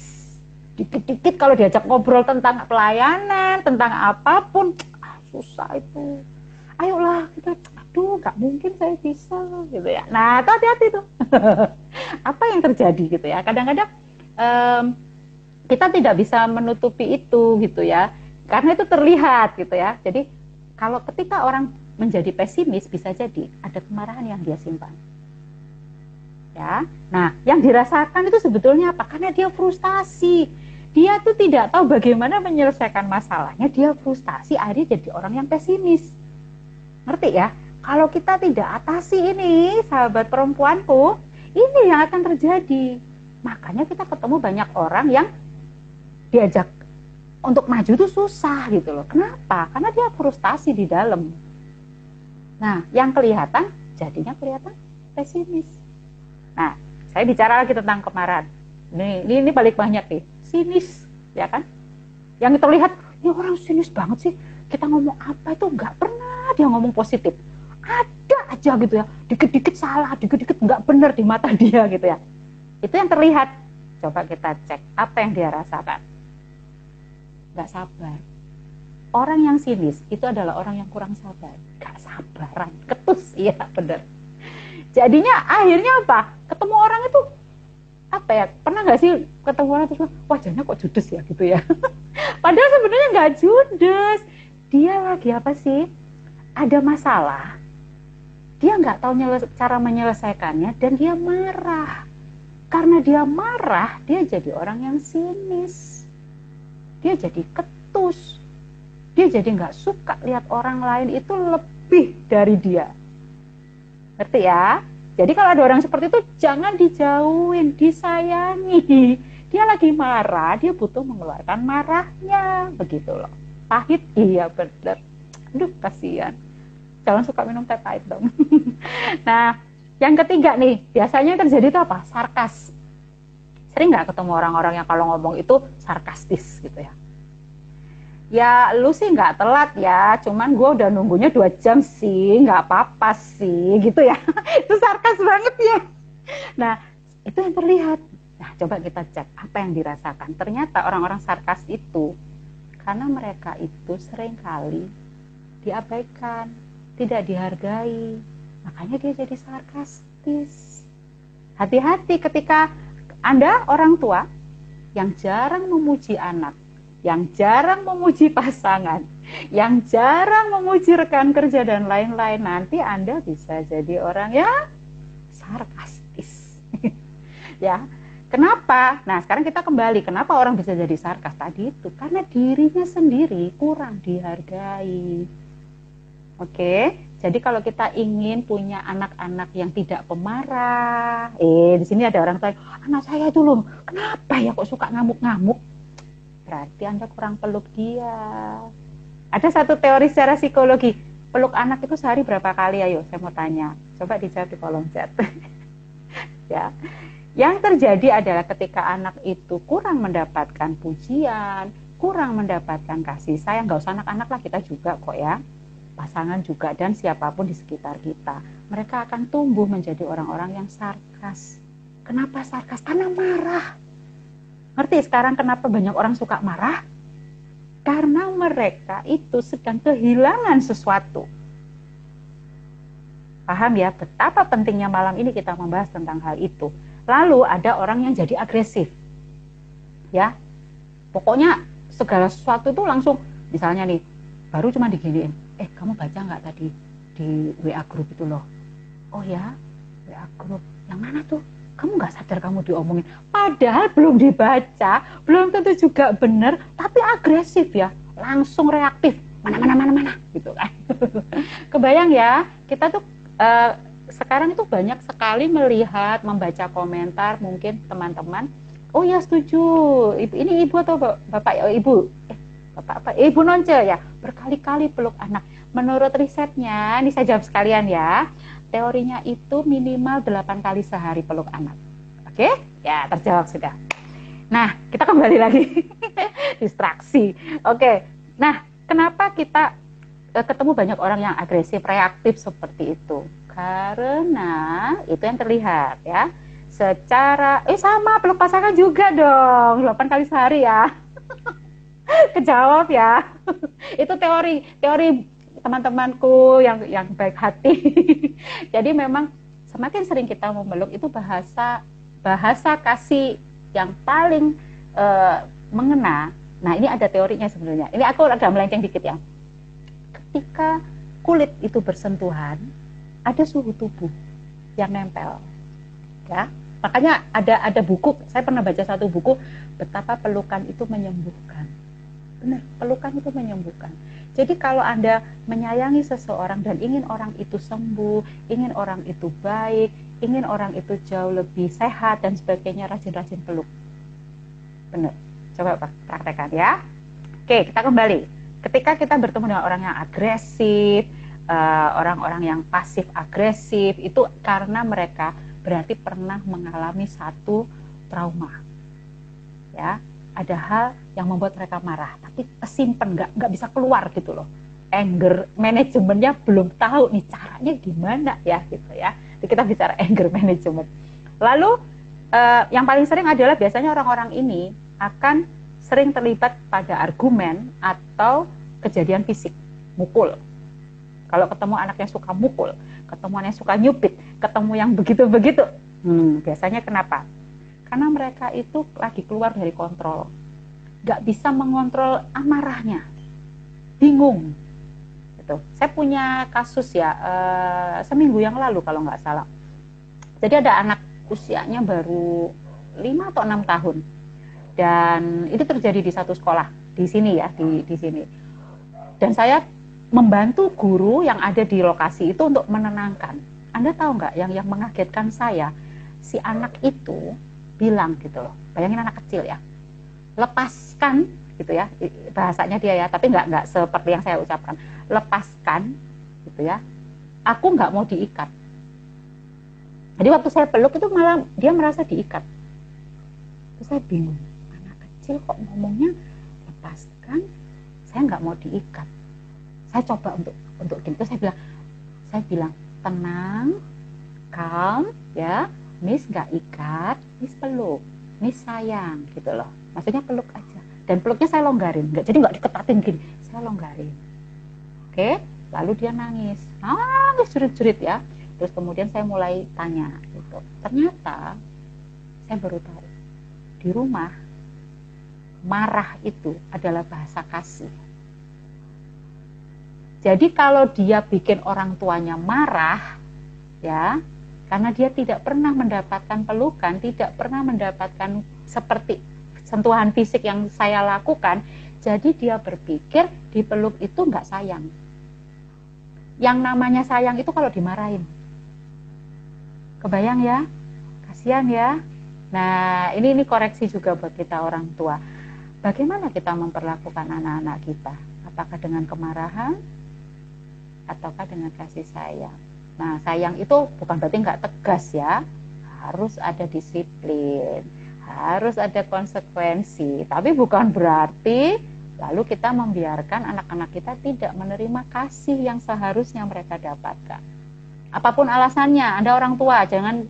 Dikit-dikit kalau diajak ngobrol tentang pelayanan, tentang apapun, susah itu. Ayolah, kita, aduh, gak mungkin saya bisa, gitu ya. Nah, hati-hati tuh. Apa yang terjadi gitu ya? Kadang-kadang kita tidak bisa menutupi itu gitu ya. Karena itu terlihat gitu ya. Jadi kalau ketika orang menjadi pesimis, bisa jadi ada kemarahan yang dia simpan. Ya. Nah, yang dirasakan itu sebetulnya apa? Karena dia frustasi. Dia tuh tidak tahu bagaimana menyelesaikan masalahnya. Dia frustasi, akhirnya jadi orang yang pesimis. Ngerti ya? Kalau kita tidak atasi ini, sahabat perempuanku, ini yang akan terjadi. Makanya kita ketemu banyak orang yang diajak untuk maju itu susah gitu loh. Kenapa? Karena dia frustasi di dalam. Nah, yang kelihatan, jadinya kelihatan pesimis. Nah, saya bicara lagi tentang kemarahan. Ini balik banyak nih. Sinis, ya kan? Yang terlihat, ini orang sinis banget sih. Kita ngomong apa itu nggak pernah dia ngomong positif. Ada aja gitu ya. Dikit-dikit salah, dikit-dikit nggak benar di mata dia gitu ya. Itu yang terlihat. Coba kita cek apa yang dia rasakan. Gak sabar. Orang yang sinis itu adalah orang yang kurang sabar. Gak sabaran, ketus, iya benar. Jadinya akhirnya apa? Ketemu orang itu apa ya? Pernah gak sih ketemu orang terus wajahnya kok judes ya gitu ya? Padahal sebenarnya gak judes. Dia lagi apa sih? Ada masalah. Dia gak tahu cara menyelesaikannya dan dia marah. Karena dia marah, dia jadi orang yang sinis. Dia jadi ketus. Dia jadi nggak suka lihat orang lain itu lebih dari dia. Ngerti ya? Jadi kalau ada orang seperti itu, jangan dijauhin, disayangi. Dia lagi marah, dia butuh mengeluarkan marahnya. Begitu loh. Pahit, iya benar. Aduh, kasihan. Jangan suka minum teh pahit dong. Nah, yang ketiga nih, biasanya yang terjadi itu apa? Sarkas. Sering nggak ketemu orang-orang yang kalau ngomong itu sarkastis gitu ya? Ya lu sih nggak telat ya, cuman gue udah nunggunya 2 jam sih, nggak apa-apa sih gitu ya. Itu sarkas banget ya. Nah itu yang terlihat. Nah coba kita cek apa yang dirasakan. Ternyata orang-orang sarkas itu karena mereka itu seringkali diabaikan, tidak dihargai, makanya dia jadi sarkastis. Hati-hati ketika Anda orang tua yang jarang memuji anak, yang jarang memuji pasangan, yang jarang memuji rekan kerja dan lain-lain, nanti Anda bisa jadi orang yang sarkastis. Ya, kenapa? Nah, sekarang kita kembali. Kenapa orang bisa jadi sarkas tadi itu? Karena dirinya sendiri kurang dihargai. Oke, jadi kalau kita ingin punya anak-anak yang tidak pemarah, di sini ada orang tua, anak saya itu loh, kenapa ya kok suka ngamuk-ngamuk? Berarti Anda kurang peluk dia. Ada satu teori secara psikologi, peluk anak itu sehari berapa kali? Ayo, saya mau tanya. Coba dijawab di kolom chat. Ya, yang terjadi adalah ketika anak itu kurang mendapatkan pujian, kurang mendapatkan kasih sayang, nggak usah anak-anak lah, kita juga kok ya. Pasangan juga dan siapapun di sekitar kita, mereka akan tumbuh menjadi orang-orang yang sarkas. Kenapa sarkas? Karena marah. Ngerti sekarang kenapa banyak orang suka marah? Karena mereka itu sedang kehilangan sesuatu. Paham ya betapa pentingnya malam ini kita membahas tentang hal itu. Lalu ada orang yang jadi agresif. Ya. Pokoknya segala sesuatu itu langsung, misalnya nih, baru cuma diginiin. Kamu baca nggak tadi di WA grup itu loh? Oh ya, WA grup. Yang mana tuh? Kamu nggak sadar kamu diomongin. Padahal belum dibaca, belum tentu juga benar, tapi agresif ya. langsung reaktif, mana gitu kan. Kebayang ya, kita tuh sekarang itu banyak sekali melihat, membaca komentar mungkin teman-teman, oh ya setuju, ini ibu atau bapak, ibu, bapak apa, ibu Nonce ya, berkali-kali peluk anak. Menurut risetnya, ini saya jawab sekalian ya, teorinya itu minimal 8 kali sehari peluk anak. Oke? Ya, terjawab sudah. Nah, kita kembali lagi. Distraksi. Oke. Nah, kenapa kita ketemu banyak orang yang agresif, reaktif seperti itu? Karena itu yang terlihat ya. Secara, sama peluk pasangan juga dong. 8 kali sehari ya. Kejawab ya. Itu teori teman-temanku yang baik hati. Jadi memang semakin sering kita memeluk itu bahasa kasih yang paling mengena. Nah, ini ada teorinya sebenarnya. Ini aku agak melenceng dikit ya. Ketika kulit itu bersentuhan, ada suhu tubuh yang nempel. Ya. Makanya ada buku, saya pernah baca satu buku, betapa pelukan itu menyembuhkan. Benar, pelukan itu menyembuhkan. Jadi kalau Anda menyayangi seseorang dan ingin orang itu sembuh, ingin orang itu baik, ingin orang itu jauh lebih sehat dan sebagainya, rajin-rajin peluk. Benar, coba praktekkan ya. Oke, kita kembali. Ketika kita bertemu dengan orang yang agresif, orang-orang yang pasif agresif, itu karena mereka berarti pernah mengalami satu trauma. Ya. Ada hal yang membuat mereka marah, tapi kesimpan, nggak bisa keluar gitu loh. Anger manajemennya belum tahu nih caranya gimana ya gitu ya. Jadi kita bicara anger management. Lalu yang paling sering adalah biasanya orang-orang ini akan sering terlibat pada argumen atau kejadian fisik, mukul. Kalau ketemu anak yang suka mukul, ketemu yang suka nyupit, ketemu yang begitu-begitu, biasanya kenapa? Karena mereka itu lagi keluar dari kontrol. Gak bisa mengontrol amarahnya. Bingung. Gitu. Saya punya kasus ya, seminggu yang lalu kalau nggak salah. Jadi ada anak usianya baru 5 atau 6 tahun. Dan itu terjadi di satu sekolah. Di sini ya, di sini. Dan saya membantu guru yang ada di lokasi itu untuk menenangkan. Anda tahu nggak yang mengagetkan saya? Si anak itu bilang gitu loh, bayangin anak kecil ya, lepaskan gitu ya, bahasanya dia ya, tapi nggak seperti yang saya ucapkan, lepaskan gitu ya, aku nggak mau diikat. Jadi waktu saya peluk itu malah dia merasa diikat. Terus saya bingung, anak kecil kok ngomongnya lepaskan, saya nggak mau diikat. Saya coba untuk gitu, saya bilang tenang, calm ya. Miss gak ikat, Miss peluk, Miss sayang gitu loh. Maksudnya peluk aja. Dan peluknya saya longgarin, jadi nggak diketatin gini, saya longgarin. Oke, lalu dia nangis jerit-jerit ya. Terus kemudian saya mulai tanya gitu. Ternyata saya baru tahu di rumah marah itu adalah bahasa kasih. Jadi kalau dia bikin orang tuanya marah, ya. Karena dia tidak pernah mendapatkan pelukan, tidak pernah mendapatkan seperti sentuhan fisik yang saya lakukan, jadi dia berpikir dipeluk itu nggak sayang. Yang namanya sayang itu kalau dimarahin. Kebayang ya? Kasihan ya? Nah, ini koreksi juga buat kita orang tua. Bagaimana kita memperlakukan anak-anak kita? Apakah dengan kemarahan? Ataukah dengan kasih sayang? Nah, sayang itu bukan berarti nggak tegas ya, harus ada disiplin, harus ada konsekuensi, tapi bukan berarti lalu kita membiarkan anak-anak kita tidak menerima kasih yang seharusnya mereka dapatkan. Apapun alasannya, Anda orang tua jangan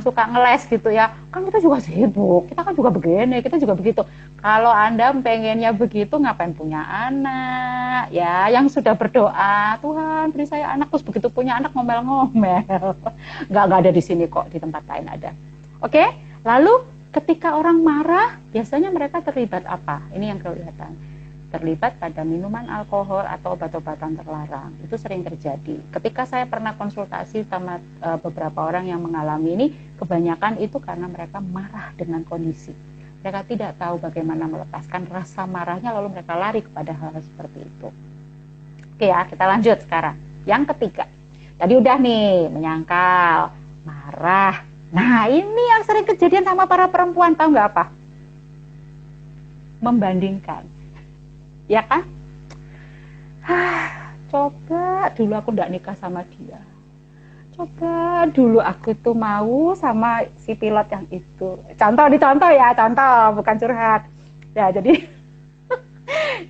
suka ngeles gitu ya, kan kita juga sibuk, kita kan juga begini, kita juga begitu. Kalau Anda pengennya begitu, ngapain punya anak ya, yang sudah berdoa, Tuhan beri saya anak, terus begitu punya anak ngomel-ngomel. nggak ada di sini kok, di tempat lain ada. Oke, lalu ketika orang marah, biasanya mereka terlibat apa? Ini yang kelihatan, terlibat pada minuman alkohol atau obat-obatan terlarang. Itu sering terjadi. Ketika saya pernah konsultasi sama beberapa orang yang mengalami ini, kebanyakan itu karena mereka marah dengan kondisi. Mereka tidak tahu bagaimana melepaskan rasa marahnya, lalu mereka lari kepada hal seperti itu. Oke ya, kita lanjut sekarang. Yang ketiga, tadi udah nih, menyangkal, marah. Nah, ini yang sering kejadian sama para perempuan, tahu nggak apa? Membandingkan. Ya kan? Coba dulu aku nggak nikah sama dia. Coba dulu aku tuh mau sama si pilot yang itu. Dicontoh ya, contoh, bukan curhat. Ya, jadi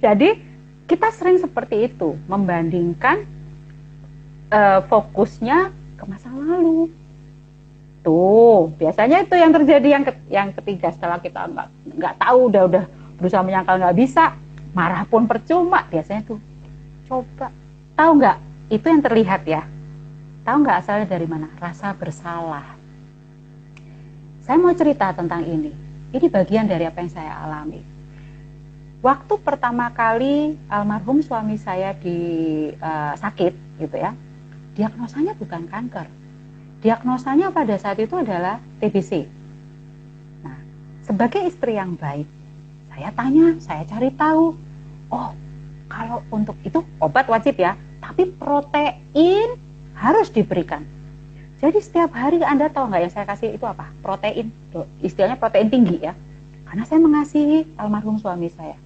jadi kita sering seperti itu, membandingkan fokusnya ke masa lalu. Tuh, biasanya itu yang terjadi yang ketiga setelah kita nggak tahu, udah berusaha menyangkal nggak bisa, marah pun percuma. Biasanya tuh, coba, tahu nggak? Itu yang terlihat ya. Tahu nggak asalnya dari mana? Rasa bersalah. Saya mau cerita tentang ini. Ini bagian dari apa yang saya alami. Waktu pertama kali almarhum suami saya sakit, gitu ya, diagnosanya bukan kanker. Diagnosanya pada saat itu adalah TBC. Nah, sebagai istri yang baik, saya tanya, saya cari tahu. Oh, kalau untuk itu obat wajib ya, tapi protein harus diberikan. Jadi setiap hari Anda tahu nggak yang saya kasih itu apa? Protein, istilahnya protein tinggi ya. Karena saya mengasihi almarhum suami saya.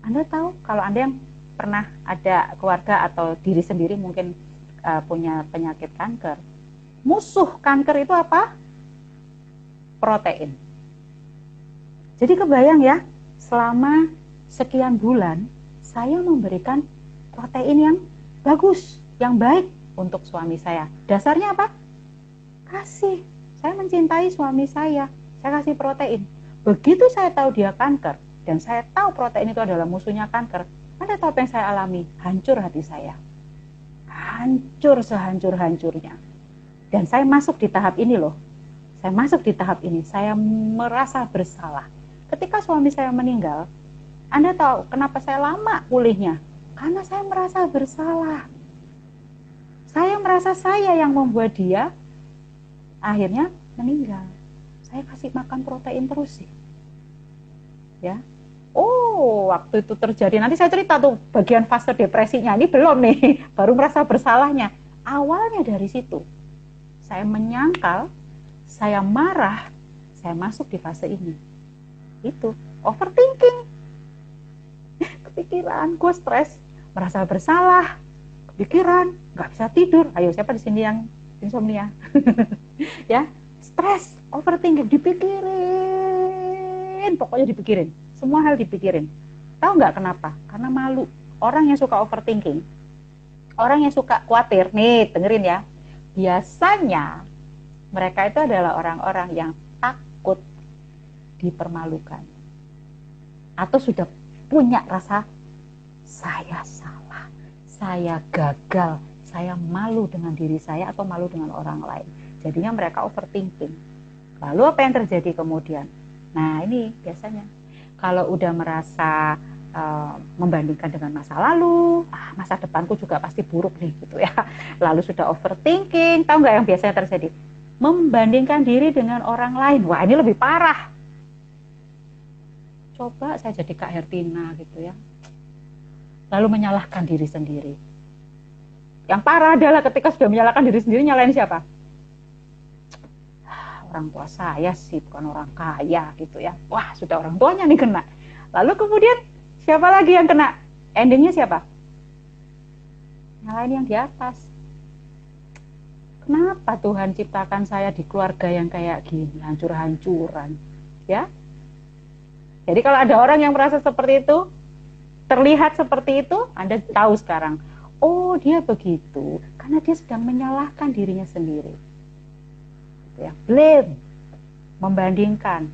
Anda tahu kalau Anda yang pernah ada keluarga atau diri sendiri mungkin punya penyakit kanker. Musuh kanker itu apa? Protein. Jadi kebayang ya, selama sekian bulan saya memberikan protein yang bagus, yang baik untuk suami saya. Dasarnya apa? Kasih. Saya mencintai suami saya kasih protein. Begitu saya tahu dia kanker, dan saya tahu protein itu adalah musuhnya kanker, Anda tahu apa yang saya alami? Hancur hati saya. Hancur sehancur-hancurnya. Dan saya masuk di tahap ini loh. Saya masuk di tahap ini. Saya merasa bersalah. Ketika suami saya meninggal, Anda tahu kenapa saya lama pulihnya? Karena saya merasa bersalah. Saya merasa saya yang membuat dia akhirnya meninggal. Saya kasih makan protein terus sih. Ya. Oh, waktu itu terjadi. Nanti saya cerita tuh bagian fase depresinya. Ini belum nih, baru merasa bersalahnya. Awalnya dari situ. Saya menyangkal, saya marah, saya masuk di fase ini. Itu overthinking. Kepikiran, gue stres, merasa bersalah, kepikiran, nggak bisa tidur. Ayo, siapa di sini yang insomnia? Ya, stres, overthinking, dipikirin, pokoknya dipikirin, semua hal dipikirin. Tahu nggak kenapa? Karena malu. Orang yang suka overthinking, orang yang suka khawatir, nih dengerin ya, biasanya mereka itu adalah orang-orang yang takut dipermalukan atau sudah punya rasa saya salah, saya gagal, saya malu dengan diri saya atau malu dengan orang lain. Jadinya mereka overthinking. Lalu apa yang terjadi kemudian? Nah, ini biasanya kalau udah merasa membandingkan dengan masa lalu, masa depanku juga pasti buruk nih gitu ya. Lalu sudah overthinking, tahu nggak yang biasanya terjadi? Membandingkan diri dengan orang lain. Wah, ini lebih parah. Coba saya jadi Kak Hertina gitu ya. Lalu menyalahkan diri sendiri. Yang parah adalah ketika sudah menyalahkan diri sendiri, nyalain siapa? Orang tua saya sih, bukan orang kaya gitu ya. Wah, sudah orang tuanya nih kena. Lalu kemudian siapa lagi yang kena? Endingnya siapa? Nyalain yang di atas. Kenapa Tuhan ciptakan saya di keluarga yang kayak gini, hancur-hancuran? Ya. Jadi kalau ada orang yang merasa seperti itu, terlihat seperti itu, Anda tahu sekarang, oh dia begitu, karena dia sedang menyalahkan dirinya sendiri. Ya, blame, membandingkan.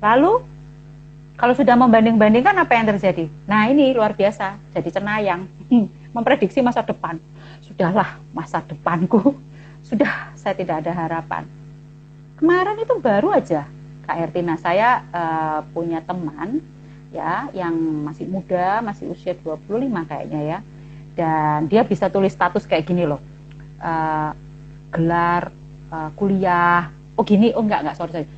Lalu, kalau sudah membanding-bandingkan, apa yang terjadi? Nah ini luar biasa, jadi cenayang, memprediksi masa depan. Sudahlah, masa depanku, sudah saya tidak ada harapan. Kemarin itu baru aja, Kak Hertina, saya punya teman ya yang masih muda, masih usia 25 kayaknya ya. Dan dia bisa tulis status kayak gini loh. Gelar kuliah. Oh gini, oh enggak sorry.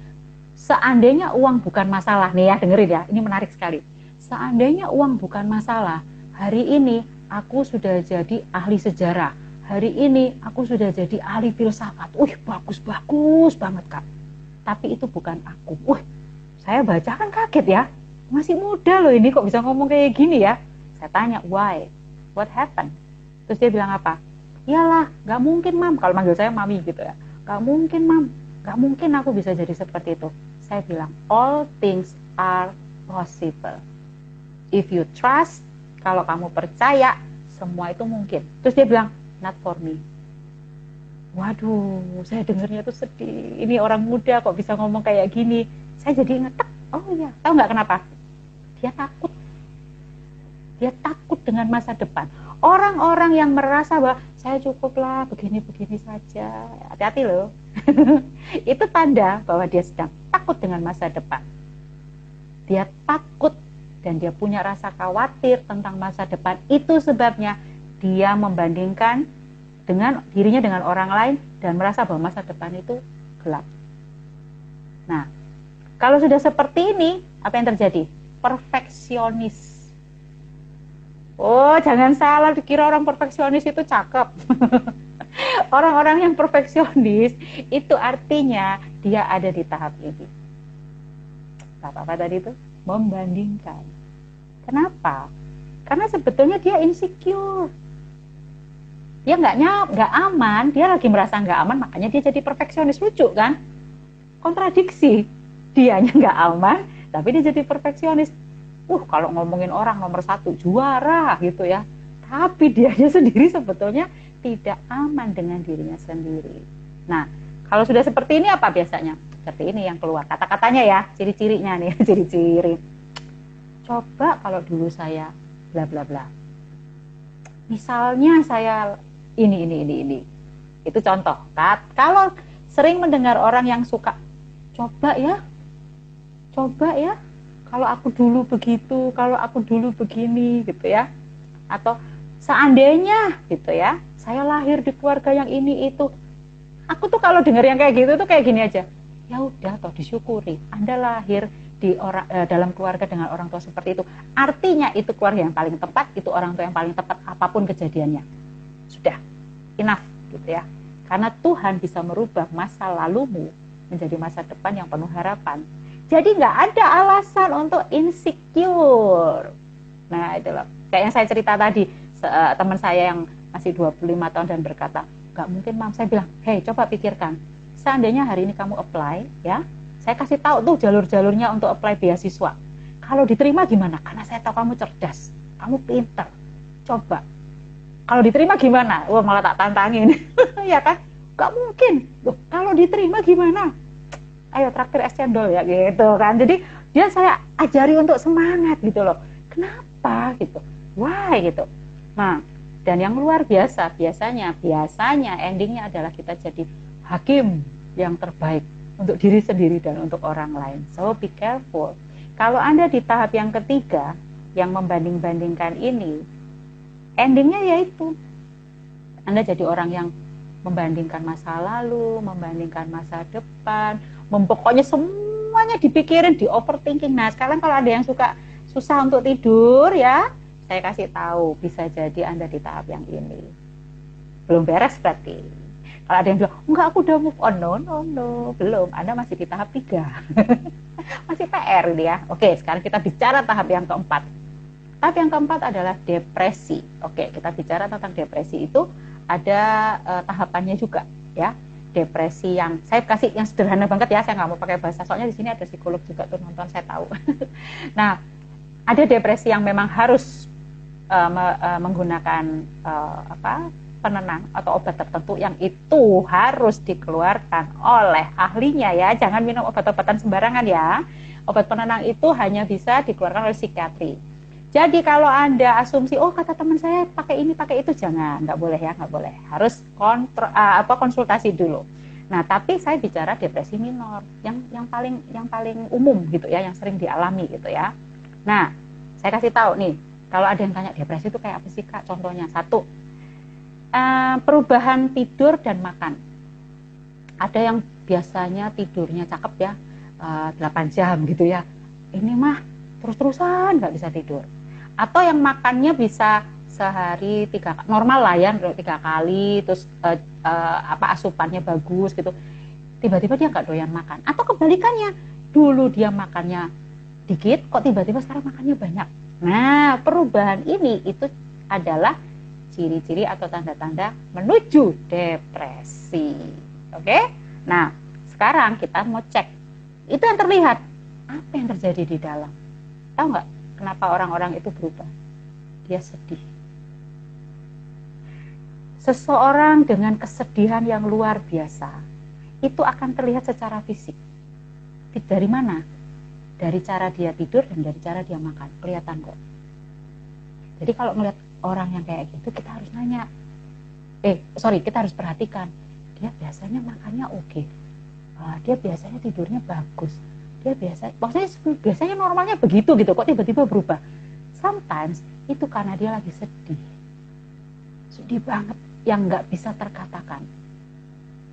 seandainya uang bukan masalah, nih ya, dengerin ya, ini menarik sekali. Seandainya uang bukan masalah, hari ini aku sudah jadi ahli sejarah, hari ini aku sudah jadi ahli filsafat. Bagus banget Kak. Tapi itu bukan aku. Saya baca kan kaget ya, masih muda loh ini kok bisa ngomong kayak gini ya. Saya tanya, why? What happened? Terus dia bilang apa? Iyalah, gak mungkin Mam, kalau manggil saya Mami gitu ya. Gak mungkin Mam, gak mungkin aku bisa jadi seperti itu. Saya bilang, all things are possible. If you trust, kalau kamu percaya, semua itu mungkin. Terus dia bilang, not for me. Waduh, saya dengarnya tuh sedih. Ini orang muda kok bisa ngomong kayak gini. Saya jadi ngetek, oh iya, tahu nggak kenapa? Dia takut. Dia takut dengan masa depan. Orang-orang yang merasa bahwa saya cukuplah begini-begini saja, hati-hati loh. Itu tanda bahwa dia sedang takut dengan masa depan. Dia takut dan dia punya rasa khawatir tentang masa depan. Itu sebabnya dia membandingkan dengan dirinya dengan orang lain dan merasa bahwa masa depan itu gelap. Nah, kalau sudah seperti ini, apa yang terjadi? Perfeksionis. Oh, jangan salah dikira orang perfeksionis itu cakep. Orang-orang yang perfeksionis itu artinya dia ada di tahap ini. Apa tadi itu? Membandingkan. Kenapa? Karena sebetulnya dia insecure. Dia nggak aman, dia lagi merasa nggak aman, makanya dia jadi perfeksionis. Lucu kan? Kontradiksi. Dianya nggak aman, tapi dia jadi perfeksionis. Kalau ngomongin orang nomor 1 juara gitu ya, tapi dianya sendiri sebetulnya tidak aman dengan dirinya sendiri. Nah, kalau sudah seperti ini apa biasanya? Seperti ini yang keluar kata-katanya ya, ciri-cirinya nih, ciri-ciri. Coba kalau dulu saya bla bla bla. Misalnya saya ini. Itu contoh. Kalau sering mendengar orang yang suka coba ya, kalau aku dulu begitu, kalau aku dulu begini gitu ya. Atau seandainya gitu ya, saya lahir di keluarga yang ini itu. Aku tuh kalau dengar yang kayak gitu tuh kayak gini aja. Ya udah toh disyukuri. Anda lahir di dalam keluarga dengan orang tua seperti itu. Artinya itu keluarga yang paling tepat, itu orang tua yang paling tepat apapun kejadiannya. Sudah, enough gitu ya. Karena Tuhan bisa merubah masa lalumu menjadi masa depan yang penuh harapan. Jadi nggak ada alasan untuk insecure. Nah itu loh, kayak yang saya cerita tadi, teman saya yang masih 25 tahun dan berkata, nggak mungkin Mam. Saya bilang, hey coba pikirkan, seandainya hari ini kamu apply ya, saya kasih tahu tuh jalur-jalurnya untuk apply beasiswa. Kalau diterima gimana? Karena saya tahu kamu cerdas, kamu pintar. Coba, kalau diterima gimana? Malah tak tantangin, ya kan? Nggak mungkin. Loh, kalau diterima gimana? Ayo traktir es cendol ya gitu kan. Jadi dia saya ajari untuk semangat gitu loh. Kenapa gitu? Why gitu. Nah, dan yang luar biasa biasanya endingnya adalah kita jadi hakim yang terbaik untuk diri sendiri dan untuk orang lain. So be careful. Kalau Anda di tahap yang ketiga yang membanding-bandingkan ini, endingnya yaitu Anda jadi orang yang membandingkan masa lalu, membandingkan masa depan, pokoknya semuanya dipikirin, di overthinking. Nah sekarang kalau ada yang susah untuk tidur ya, saya kasih tahu bisa jadi Anda di tahap yang ini. Belum beres berarti. Kalau ada yang bilang, enggak aku udah move on, no, belum. Anda masih di tahap 3. Masih PR ini ya. Oke, sekarang kita bicara tahap yang keempat. Tahap yang keempat adalah depresi. Oke, kita bicara tentang depresi itu ada tahapannya juga ya. Depresi yang saya kasih yang sederhana banget ya, saya nggak mau pakai bahasa, soalnya di sini ada psikolog juga tuh nonton, saya tahu. Nah, ada depresi yang memang harus menggunakan penenang atau obat tertentu yang itu harus dikeluarkan oleh ahlinya ya, jangan minum obat-obatan sembarangan ya. Obat penenang itu hanya bisa dikeluarkan oleh psikiatri. Jadi kalau Anda asumsi, kata teman saya pakai ini, pakai itu, jangan, nggak boleh ya, nggak boleh. Harus konsultasi dulu. Nah, tapi saya bicara depresi minor, yang paling umum gitu ya, yang sering dialami gitu ya. Nah, saya kasih tahu nih, kalau ada yang tanya depresi itu kayak apa sih Kak? Contohnya, 1, perubahan tidur dan makan. Ada yang biasanya tidurnya cakep ya, 8 jam gitu ya. Ini mah terus-terusan nggak bisa tidur. Atau yang makannya bisa sehari 3 normal lah ya 3 kali, terus asupannya bagus gitu. Tiba-tiba dia nggak doyan makan. Atau kebalikannya, dulu dia makannya dikit, kok tiba-tiba sekarang makannya banyak. Nah, perubahan ini itu adalah ciri-ciri atau tanda-tanda menuju depresi. Oke? Nah, sekarang kita mau cek. Itu yang terlihat. Apa yang terjadi di dalam? Tahu nggak kenapa orang-orang itu berubah? Dia sedih. Seseorang dengan kesedihan yang luar biasa, itu akan terlihat secara fisik. Dari mana? Dari cara dia tidur dan dari cara dia makan. Kelihatan kok. Jadi kalau melihat orang yang kayak gitu, kita harus nanya. Kita harus perhatikan. Dia biasanya makannya oke. Dia biasanya tidurnya bagus. Dia biasanya normalnya begitu gitu. Kok tiba-tiba berubah? Sometimes itu karena dia lagi sedih. Sedih banget yang nggak bisa terkatakan.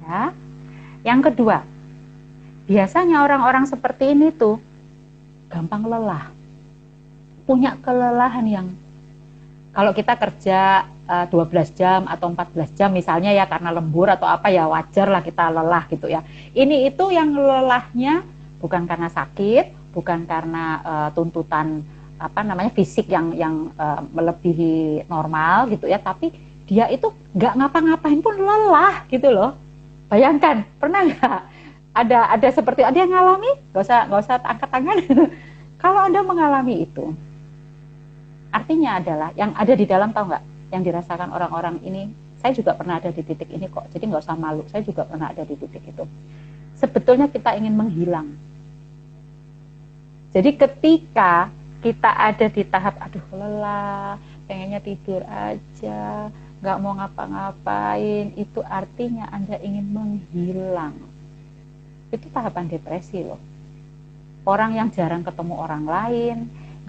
Ya. Yang kedua, biasanya orang-orang seperti ini tuh gampang lelah. Punya kelelahan yang kalau kita kerja 12 jam atau 14 jam misalnya ya karena lembur atau apa ya wajar lah kita lelah gitu ya. Ini itu yang lelahnya bukan karena sakit, bukan karena tuntutan fisik yang melebihi normal gitu ya, tapi dia itu nggak ngapa-ngapain pun lelah gitu loh. Bayangkan, pernah nggak ada seperti ada yang ngalami? Nggak usah angkat tangan. Kalau Anda mengalami itu, artinya adalah yang ada di dalam, tahu nggak? Yang dirasakan orang-orang ini, saya juga pernah ada di titik ini kok. Jadi nggak usah malu, saya juga pernah ada di titik itu. Sebetulnya kita ingin menghilang. Jadi ketika kita ada di tahap, aduh lelah, pengennya tidur aja, nggak mau ngapa-ngapain, itu artinya Anda ingin menghilang. Itu tahapan depresi loh. Orang yang jarang ketemu orang lain,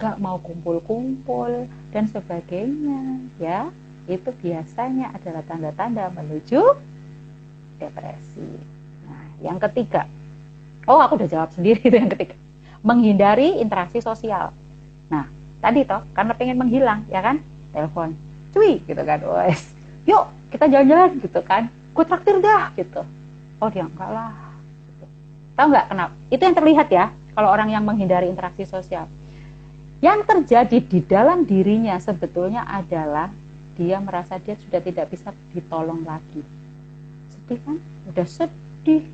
nggak mau kumpul-kumpul dan sebagainya, ya itu biasanya adalah tanda-tanda menuju depresi. Nah, yang ketiga, aku udah jawab sendiri itu yang ketiga, menghindari interaksi sosial. Nah, tadi toh karena pengen menghilang, ya kan, telepon, cuy, gitu kan, wes, yuk kita jalan-jalan gitu kan, gue traktir dah gitu. Oh dia enggak lah. Gitu. Tahu nggak kenapa? Itu yang terlihat ya, kalau orang yang menghindari interaksi sosial. Yang terjadi di dalam dirinya sebetulnya adalah dia merasa dia sudah tidak bisa ditolong lagi. Sedih kan? Udah sedih,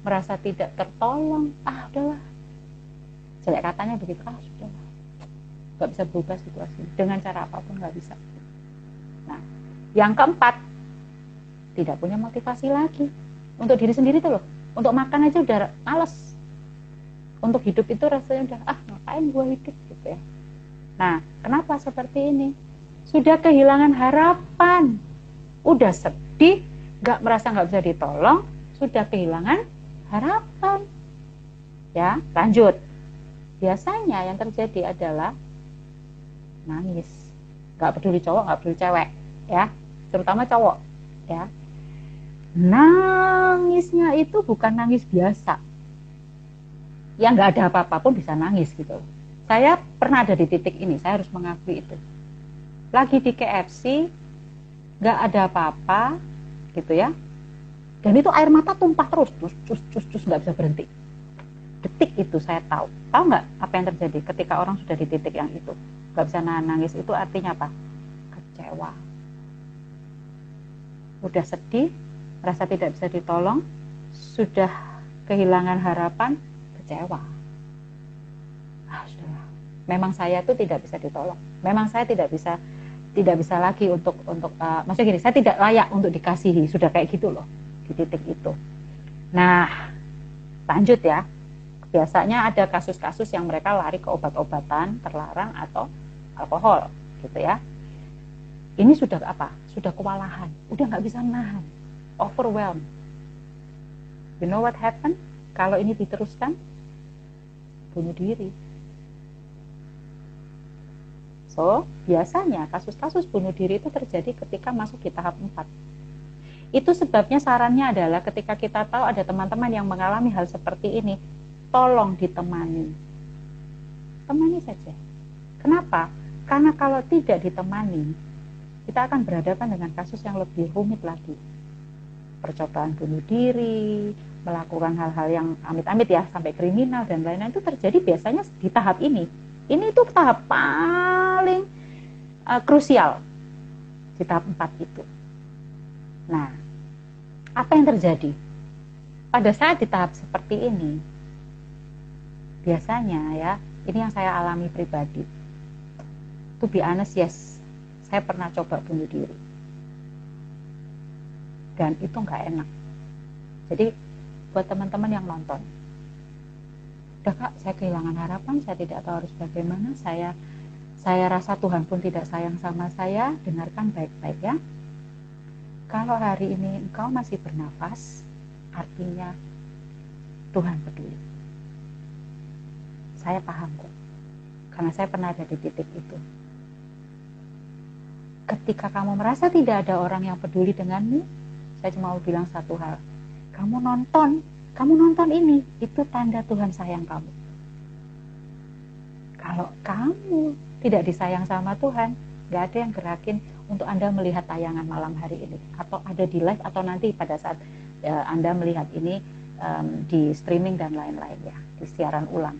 merasa tidak tertolong. Udahlah. Jelek katanya begitu, sudahlah. Gak bisa berubah situasi. Dengan cara apapun gak bisa. Nah, yang keempat, tidak punya motivasi lagi. Untuk diri sendiri tuh loh. Untuk makan aja udah males. Untuk hidup itu rasanya udah, ngapain gua hidup gitu ya. Nah, kenapa seperti ini? Sudah kehilangan harapan. Udah sedih, merasa gak bisa ditolong, sudah kehilangan harapan. Ya, lanjut. Biasanya yang terjadi adalah nangis. Gak peduli cowok, gak peduli cewek, ya. Terutama cowok, ya. Nangisnya itu bukan nangis biasa. Yang gak ada apa-apa pun bisa nangis gitu. Saya pernah ada di titik ini, saya harus mengakui itu. Lagi di KFC, gak ada apa-apa, gitu ya. Dan itu air mata tumpah terus gak bisa berhenti. Detik itu saya tahu nggak apa yang terjadi ketika orang sudah di titik yang itu, nggak bisa nangis, itu artinya apa? Kecewa, udah sedih, merasa tidak bisa ditolong, sudah kehilangan harapan, kecewa. Sudahlah, memang saya itu tidak bisa ditolong, memang saya tidak bisa lagi untuk maksudnya gini, saya tidak layak untuk dikasihi, sudah kayak gitu loh di titik itu. Nah, lanjut ya. Biasanya ada kasus-kasus yang mereka lari ke obat-obatan terlarang atau alkohol gitu ya. Ini sudah apa? Sudah kewalahan, udah nggak bisa nahan, overwhelmed. You know what happen? Kalau ini diteruskan, bunuh diri. So, biasanya kasus-kasus bunuh diri itu terjadi ketika masuk di tahap 4. Itu sebabnya sarannya adalah ketika kita tahu ada teman-teman yang mengalami hal seperti ini, tolong ditemani. Temani saja. Kenapa? Karena kalau tidak ditemani, kita akan berhadapan dengan kasus yang lebih rumit lagi. Percobaan bunuh diri, melakukan hal-hal yang amit-amit ya, sampai kriminal dan lain-lain itu terjadi biasanya di tahap ini. Ini itu tahap paling krusial di tahap 4 itu. Nah, apa yang terjadi? Pada saat di tahap seperti ini, biasanya ya, ini yang saya alami pribadi. To be honest, yes, saya pernah coba bunuh diri. Dan itu nggak enak. Jadi buat teman-teman yang nonton, udah Kak, saya kehilangan harapan, saya tidak tahu harus bagaimana, saya rasa Tuhan pun tidak sayang sama saya. Dengarkan baik-baik ya. Kalau hari ini engkau masih bernafas, artinya Tuhan peduli. Saya paham kok, karena saya pernah ada di titik itu. Ketika kamu merasa tidak ada orang yang peduli denganmu, saya cuma mau bilang satu hal. Kamu nonton ini, itu tanda Tuhan sayang kamu. Kalau kamu tidak disayang sama Tuhan, gak ada yang gerakin untuk Anda melihat tayangan malam hari ini, atau ada di live, atau nanti pada saat Anda melihat ini di streaming dan lain-lain ya, di siaran ulang.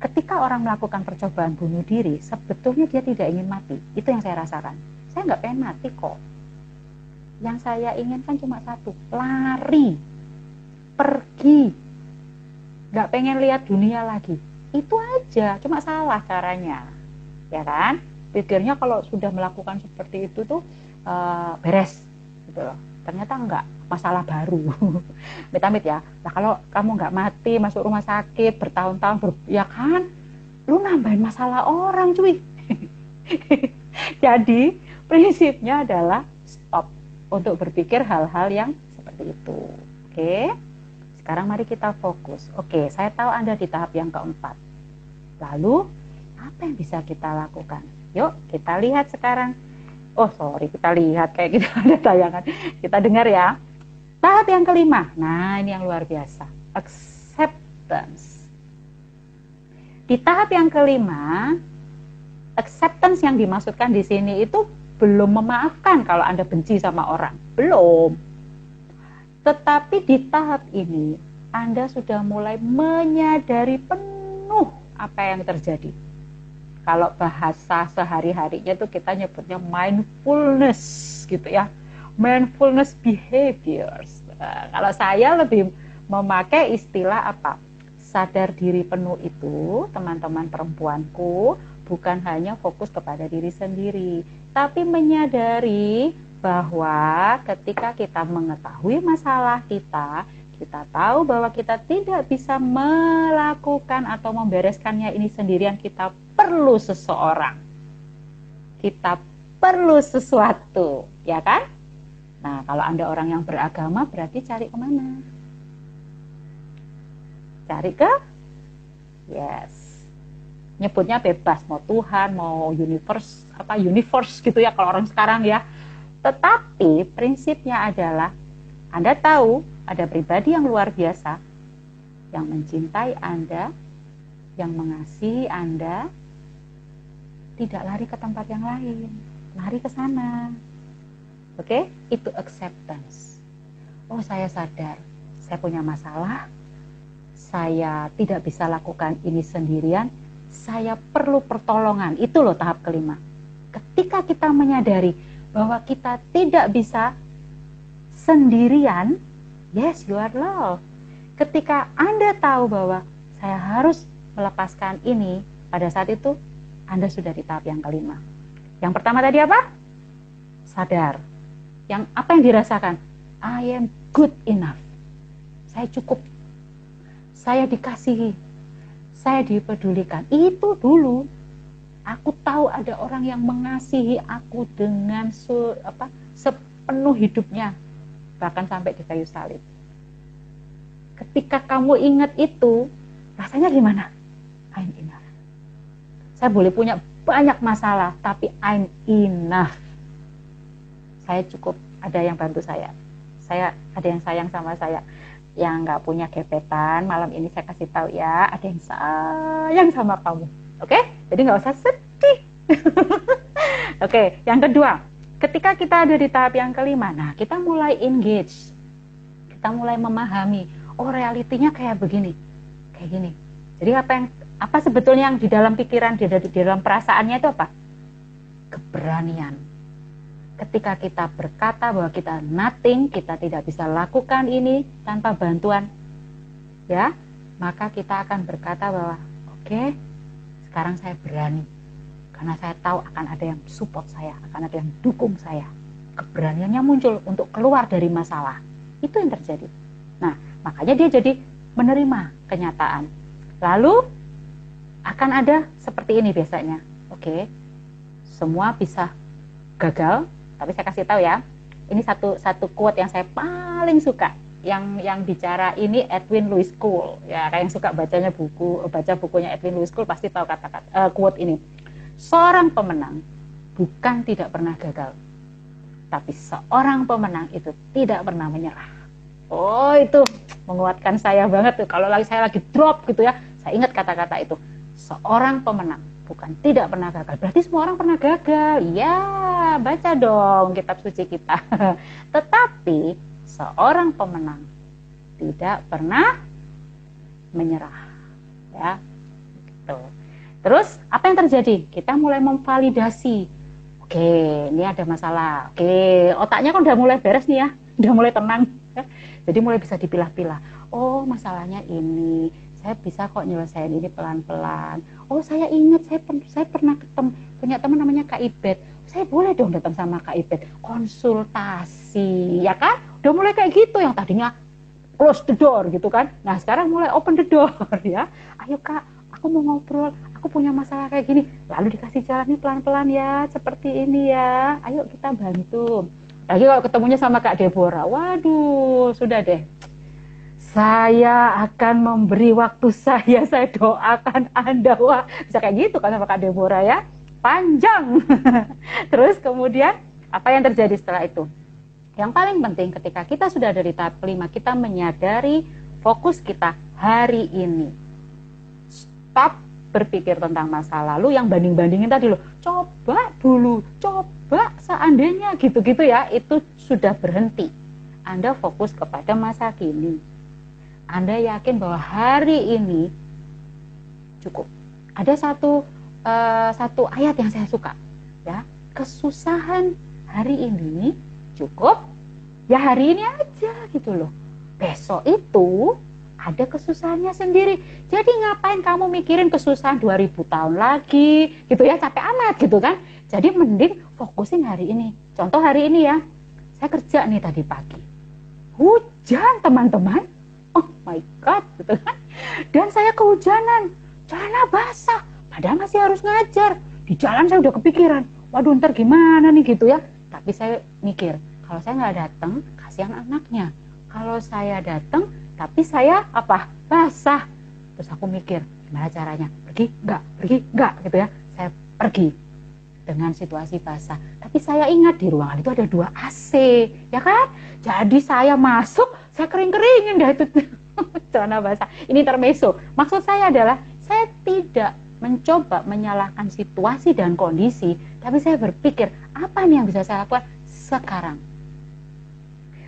Ketika orang melakukan percobaan bunuh diri, sebetulnya dia tidak ingin mati. Itu yang saya rasakan. Saya nggak pengen mati kok. Yang saya inginkan cuma satu, lari, pergi, nggak pengen lihat dunia lagi. Itu aja, cuma salah caranya, ya kan? Pikirnya kalau sudah melakukan seperti itu tuh beres, gitu loh. Ternyata enggak, masalah baru. Amit-amit ya. Nah kalau kamu nggak mati, masuk rumah sakit bertahun-tahun, ya kan, lu nambahin masalah orang, cuy. Jadi prinsipnya adalah stop untuk berpikir hal-hal yang seperti itu. Oke. Sekarang mari kita fokus. Oke, saya tahu Anda di tahap yang keempat. Lalu apa yang bisa kita lakukan? Yuk kita lihat sekarang. Oh sorry, kita lihat kayak gitu ada tayangan. Kita dengar ya. Tahap yang kelima. Nah ini yang luar biasa. Acceptance. Di tahap yang kelima, acceptance yang dimaksudkan di sini itu belum memaafkan kalau Anda benci sama orang. Belum. Tetapi di tahap ini, Anda sudah mulai menyadari penuh apa yang terjadi. Kalau bahasa sehari-harinya tuh kita nyebutnya mindfulness gitu ya. Mindfulness behaviors. Nah, kalau saya lebih memakai istilah apa? Sadar diri penuh itu, teman-teman perempuanku, bukan hanya fokus kepada diri sendiri, tapi menyadari bahwa ketika kita mengetahui masalah kita tahu bahwa kita tidak bisa melakukan atau membereskannya ini sendirian, kita perlu seseorang. Kita perlu sesuatu, ya kan? Nah, kalau Anda orang yang beragama, berarti cari kemana? Cari ke? Yes. Nyebutnya bebas, mau Tuhan, mau universe gitu ya kalau orang sekarang ya. Tetapi prinsipnya adalah Anda tahu ada pribadi yang luar biasa yang mencintai Anda, yang mengasihi Anda, tidak lari ke tempat yang lain, lari ke sana. Oke? Itu acceptance. Oh, saya sadar, saya punya masalah, saya tidak bisa lakukan ini sendirian, saya perlu pertolongan. Itu loh tahap kelima. Ketika kita menyadari bahwa kita tidak bisa sendirian, yes, you are loved. Ketika Anda tahu bahwa saya harus melepaskan ini, pada saat itu Anda sudah di tahap yang kelima. Yang pertama tadi apa? Sadar. Yang apa yang dirasakan? I am good enough. Saya cukup. Saya dikasihi. Saya dipedulikan. Itu dulu. Aku tahu ada orang yang mengasihi aku dengan sepenuh hidupnya. Bahkan sampai di kayu salib. Ketika kamu ingat itu, rasanya gimana? I'm enough. Saya boleh punya banyak masalah, tapi I'm enough. Saya cukup, ada yang bantu saya. Ada yang sayang sama saya. yang nggak punya gebetan, malam ini saya kasih tahu ya, ada yang sayang sama kamu. Oke? Jadi nggak usah sedih. Oke, yang kedua, ketika kita ada di tahap yang kelima, nah kita mulai engage. Kita mulai memahami, oh realitinya kayak begini, kayak gini. Jadi apa sebetulnya yang di dalam pikiran, di dalam perasaannya itu apa? Keberanian. Ketika kita berkata bahwa kita nothing, kita tidak bisa lakukan ini tanpa bantuan, ya, maka kita akan berkata bahwa oke, sekarang saya berani, karena saya tahu akan ada yang support saya, akan ada yang dukung saya. Keberaniannya muncul untuk keluar dari masalah. Itu yang terjadi. Nah, makanya dia jadi menerima kenyataan. Lalu akan ada seperti ini biasanya. Oke, semua bisa gagal, tapi saya kasih tahu ya. Ini satu quote yang saya paling suka. Yang bicara ini Edwin Louis Cole. Ya, kayak yang suka baca bukunya Edwin Louis Cole pasti tahu kata-kata quote ini. Seorang pemenang bukan tidak pernah gagal, tapi seorang pemenang itu tidak pernah menyerah. Oh, itu menguatkan saya banget tuh. Kalau saya lagi drop gitu ya, saya ingat kata-kata itu. Seorang pemenang bukan tidak pernah gagal. Berarti semua orang pernah gagal. Ya, baca dong kitab suci kita. Tetapi seorang pemenang tidak pernah menyerah. Ya, gitu. Terus apa yang terjadi? Kita mulai memvalidasi. Oke, ini ada masalah. Oke, otaknya kan udah mulai beres nih ya, udah mulai tenang. Jadi mulai bisa dipilah-pilah. Oh, masalahnya ini. Saya bisa kok nyelesain ini pelan-pelan. Oh, saya ingat saya pernah punya teman namanya Kak Ibet. Saya boleh dong datang sama Kak Ibet konsultasi, ya kan? Udah mulai kayak gitu, yang tadinya close the door gitu kan. Nah, sekarang mulai open the door ya. Ayo Kak, aku mau ngobrol, aku punya masalah kayak gini. Lalu dikasih jalan nih pelan-pelan ya, seperti ini ya. Ayo kita bantu. Lagi kalau ketemunya sama Kak Deborah, waduh, sudah deh. Saya akan memberi waktu saya doakan Anda. Wah, bisa kayak gitu kan sama Kak Deborah ya. Panjang. Terus kemudian, apa yang terjadi setelah itu? Yang paling penting ketika kita sudah ada di tahap kelima, kita menyadari fokus kita hari ini. Stop berpikir tentang masa lalu yang banding-bandingin tadi loh. Coba dulu, coba seandainya gitu-gitu ya, itu sudah berhenti. Anda fokus kepada masa kini. Anda yakin bahwa hari ini cukup. Ada satu ayat yang saya suka, ya, kesusahan hari ini cukup, ya hari ini aja gitu loh. Besok itu ada kesusahannya sendiri. Jadi ngapain kamu mikirin kesusahan 2000 tahun lagi gitu ya, capek amat gitu kan. Jadi mending fokusin hari ini. Contoh hari ini ya, saya kerja nih tadi pagi. Hujan teman-teman. Oh my God gitu kan. Dan saya kehujanan, celana basah. Padahal masih harus ngajar. Di jalan saya udah kepikiran, waduh ntar gimana nih gitu ya. Tapi saya mikir, kalau saya nggak datang, kasihan anaknya. Kalau saya datang, tapi saya apa? Basah. Terus aku mikir, gimana caranya? Pergi nggak gitu ya. Saya pergi dengan situasi basah. Tapi saya ingat di ruangan itu ada 2 AC, ya kan? Jadi saya masuk, saya kering-keringin dah itu celana basah. Ini intermezzo. Maksud saya adalah saya tidak mencoba menyalahkan situasi dan kondisi, tapi saya berpikir apa nih yang bisa saya lakukan sekarang.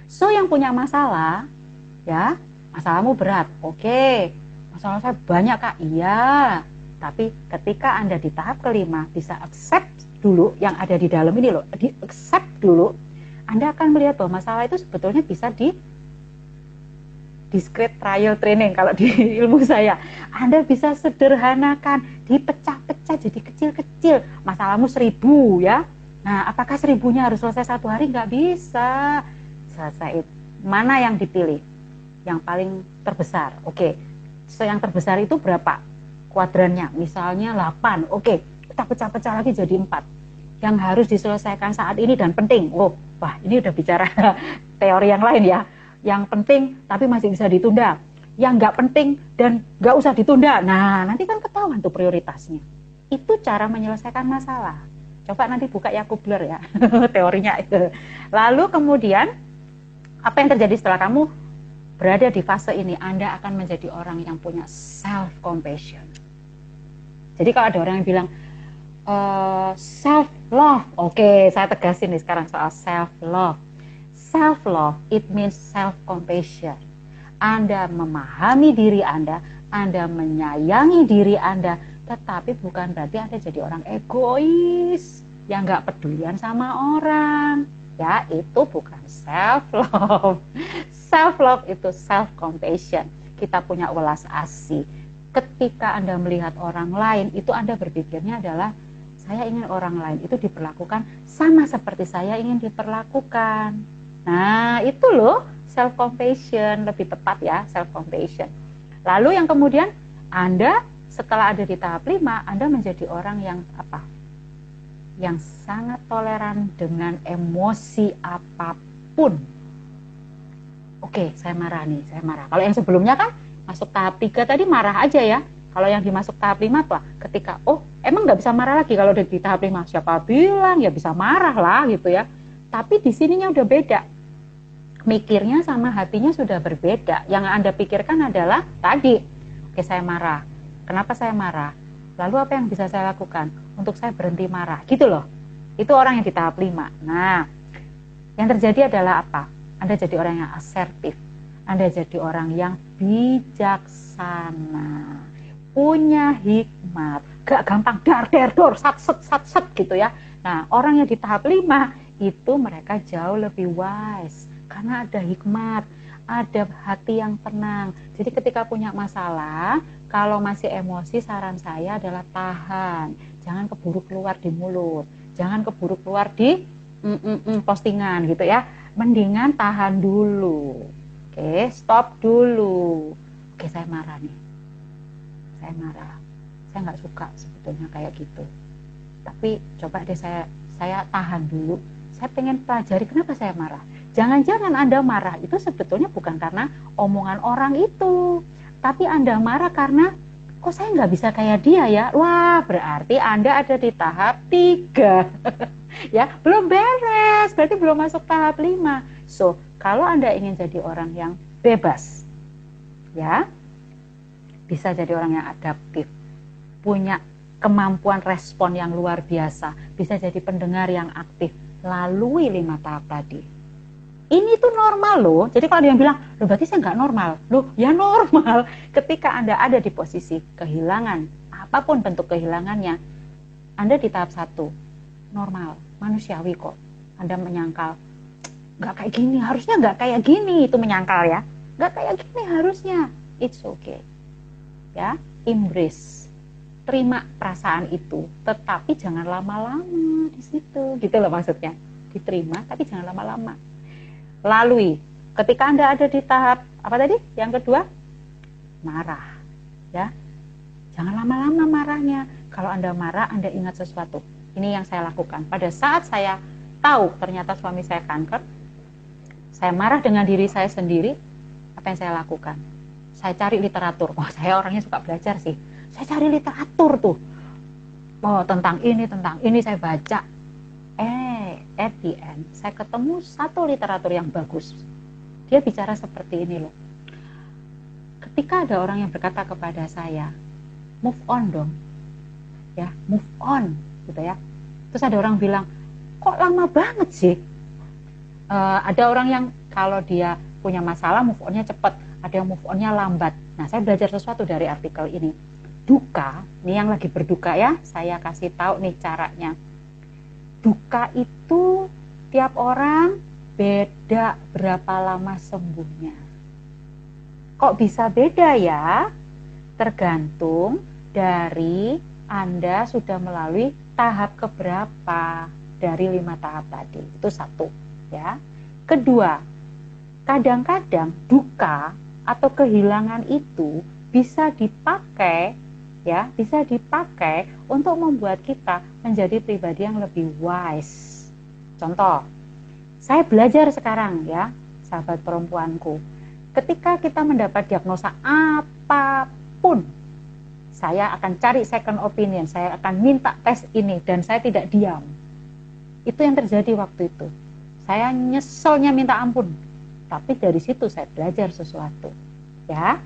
So yang punya masalah, ya masalahmu berat, oke. Masalah saya banyak Kak, iya. Tapi ketika Anda di tahap kelima bisa accept dulu yang ada di dalam ini loh, di accept dulu, Anda akan melihat bahwa masalah itu sebetulnya bisa di discrete trial training kalau di ilmu saya. Anda bisa sederhanakan, dipecah-pecah jadi kecil-kecil. Masalahmu 1000 ya. Nah, apakah 1000-nya harus selesai 1 hari? Nggak bisa. Selesai. Mana yang dipilih? Yang paling terbesar. Oke. So, yang terbesar itu berapa kuadrannya? Misalnya 8. Oke. Kita pecah-pecah lagi jadi 4. Yang harus diselesaikan saat ini dan penting. Oh, wah ini udah bicara teori yang lain ya. Yang penting tapi masih bisa ditunda, yang nggak penting dan nggak usah ditunda. Nah, nanti kan ketahuan tuh prioritasnya. Itu cara menyelesaikan masalah. Coba nanti buka Yakubler ya, teorinya itu. Lalu kemudian, apa yang terjadi setelah kamu berada di fase ini, Anda akan menjadi orang yang punya self compassion. Jadi kalau ada orang yang bilang self love, oke, saya tegasin nih sekarang soal self love. Self love it means self compassion. Anda memahami diri Anda menyayangi diri Anda, tetapi bukan berarti Anda jadi orang egois yang nggak pedulian sama orang. Ya, itu bukan self love. Self love itu self compassion. Kita punya welas asih. Ketika Anda melihat orang lain, itu Anda berpikirnya adalah saya ingin orang lain itu diperlakukan sama seperti saya ingin diperlakukan. Nah, itu loh self compassion, lebih tepat ya, self compassion. Lalu yang kemudian Anda setelah ada di tahap 5, Anda menjadi orang yang apa? Yang sangat toleran dengan emosi apapun. Oke, saya marah nih, saya marah. Kalau yang sebelumnya kan masuk tahap 3 tadi marah aja ya. Kalau yang dimasuk tahap 5 apa? Ketika, emang nggak bisa marah lagi kalau udah di tahap 5. Siapa bilang ya bisa marah lah gitu ya. Tapi di sininya udah beda. Mikirnya sama hatinya sudah berbeda. Yang Anda pikirkan adalah tadi, oke saya marah. Kenapa saya marah? Lalu apa yang bisa saya lakukan untuk saya berhenti marah? Gitu loh. Itu orang yang di tahap 5. Nah, yang terjadi adalah apa? Anda jadi orang yang asertif. Anda jadi orang yang bijaksana. Punya hikmat. Gak gampang dar sat set gitu ya. Nah, orang yang di tahap 5 itu mereka jauh lebih wise. Karena ada hikmat, ada hati yang tenang. Jadi ketika punya masalah, kalau masih emosi, saran saya adalah tahan. Jangan keburu keluar di mulut. Jangan keburu keluar di postingan gitu ya. Mendingan tahan dulu. Oke, stop dulu. Oke, saya marah nih. Saya marah. Saya nggak suka sebetulnya kayak gitu. Tapi coba deh saya tahan dulu. Saya pengen pelajari kenapa saya marah. Jangan-jangan Anda marah itu sebetulnya bukan karena omongan orang itu. Tapi Anda marah karena, kok saya nggak bisa kayak dia ya? Wah, berarti Anda ada di tahap 3. Ya, belum beres. Berarti belum masuk tahap 5. So, kalau Anda ingin jadi orang yang bebas, ya, bisa jadi orang yang adaptif, punya kemampuan respon yang luar biasa, bisa jadi pendengar yang aktif, lalui 5 tahap tadi. Ini tuh normal loh. Jadi kalau ada yang bilang, loh berarti saya nggak normal. Loh ya normal. Ketika Anda ada di posisi kehilangan, apapun bentuk kehilangannya, Anda di tahap 1, normal, manusiawi kok. Anda menyangkal, nggak kayak gini, harusnya nggak kayak gini, itu menyangkal ya. Nggak kayak gini harusnya, it's okay. Ya, embrace. Terima perasaan itu, tetapi jangan lama-lama di situ. Gitu loh maksudnya. Diterima, tapi jangan lama-lama. Lalui. Ketika Anda ada di tahap apa tadi? Yang kedua, marah. Ya, jangan lama-lama marahnya. Kalau Anda marah, Anda ingat sesuatu. Ini yang saya lakukan. Pada saat saya tahu ternyata suami saya kanker, saya marah dengan diri saya sendiri. Apa yang saya lakukan? Saya cari literatur. Wah, saya orangnya suka belajar sih. Saya cari literatur tuh. Tentang ini saya baca. At the end, saya ketemu satu literatur yang bagus. Dia bicara seperti ini loh. Ketika ada orang yang berkata kepada saya, move on dong. Ya, move on gitu ya. Terus ada orang bilang, kok lama banget sih? Ada orang yang kalau dia punya masalah move on-nya cepat, ada yang move on-nya lambat. Nah, saya belajar sesuatu dari artikel ini. Duka, ini yang lagi berduka ya, saya kasih tahu nih caranya. Duka itu tiap orang beda berapa lama sembuhnya. Kok bisa beda ya? Tergantung dari Anda sudah melalui tahap keberapa dari 5 tahap tadi. Itu satu ya. Kedua, kadang-kadang duka atau kehilangan itu bisa dipakai ya, bisa dipakai untuk membuat kita menjadi pribadi yang lebih wise. Contoh, saya belajar sekarang ya, sahabat perempuanku. Ketika kita mendapat diagnosa apapun, saya akan cari second opinion, saya akan minta tes ini dan saya tidak diam. Itu yang terjadi waktu itu. Saya nyeselnya minta ampun. tapi dari situ saya belajar sesuatu. Ya,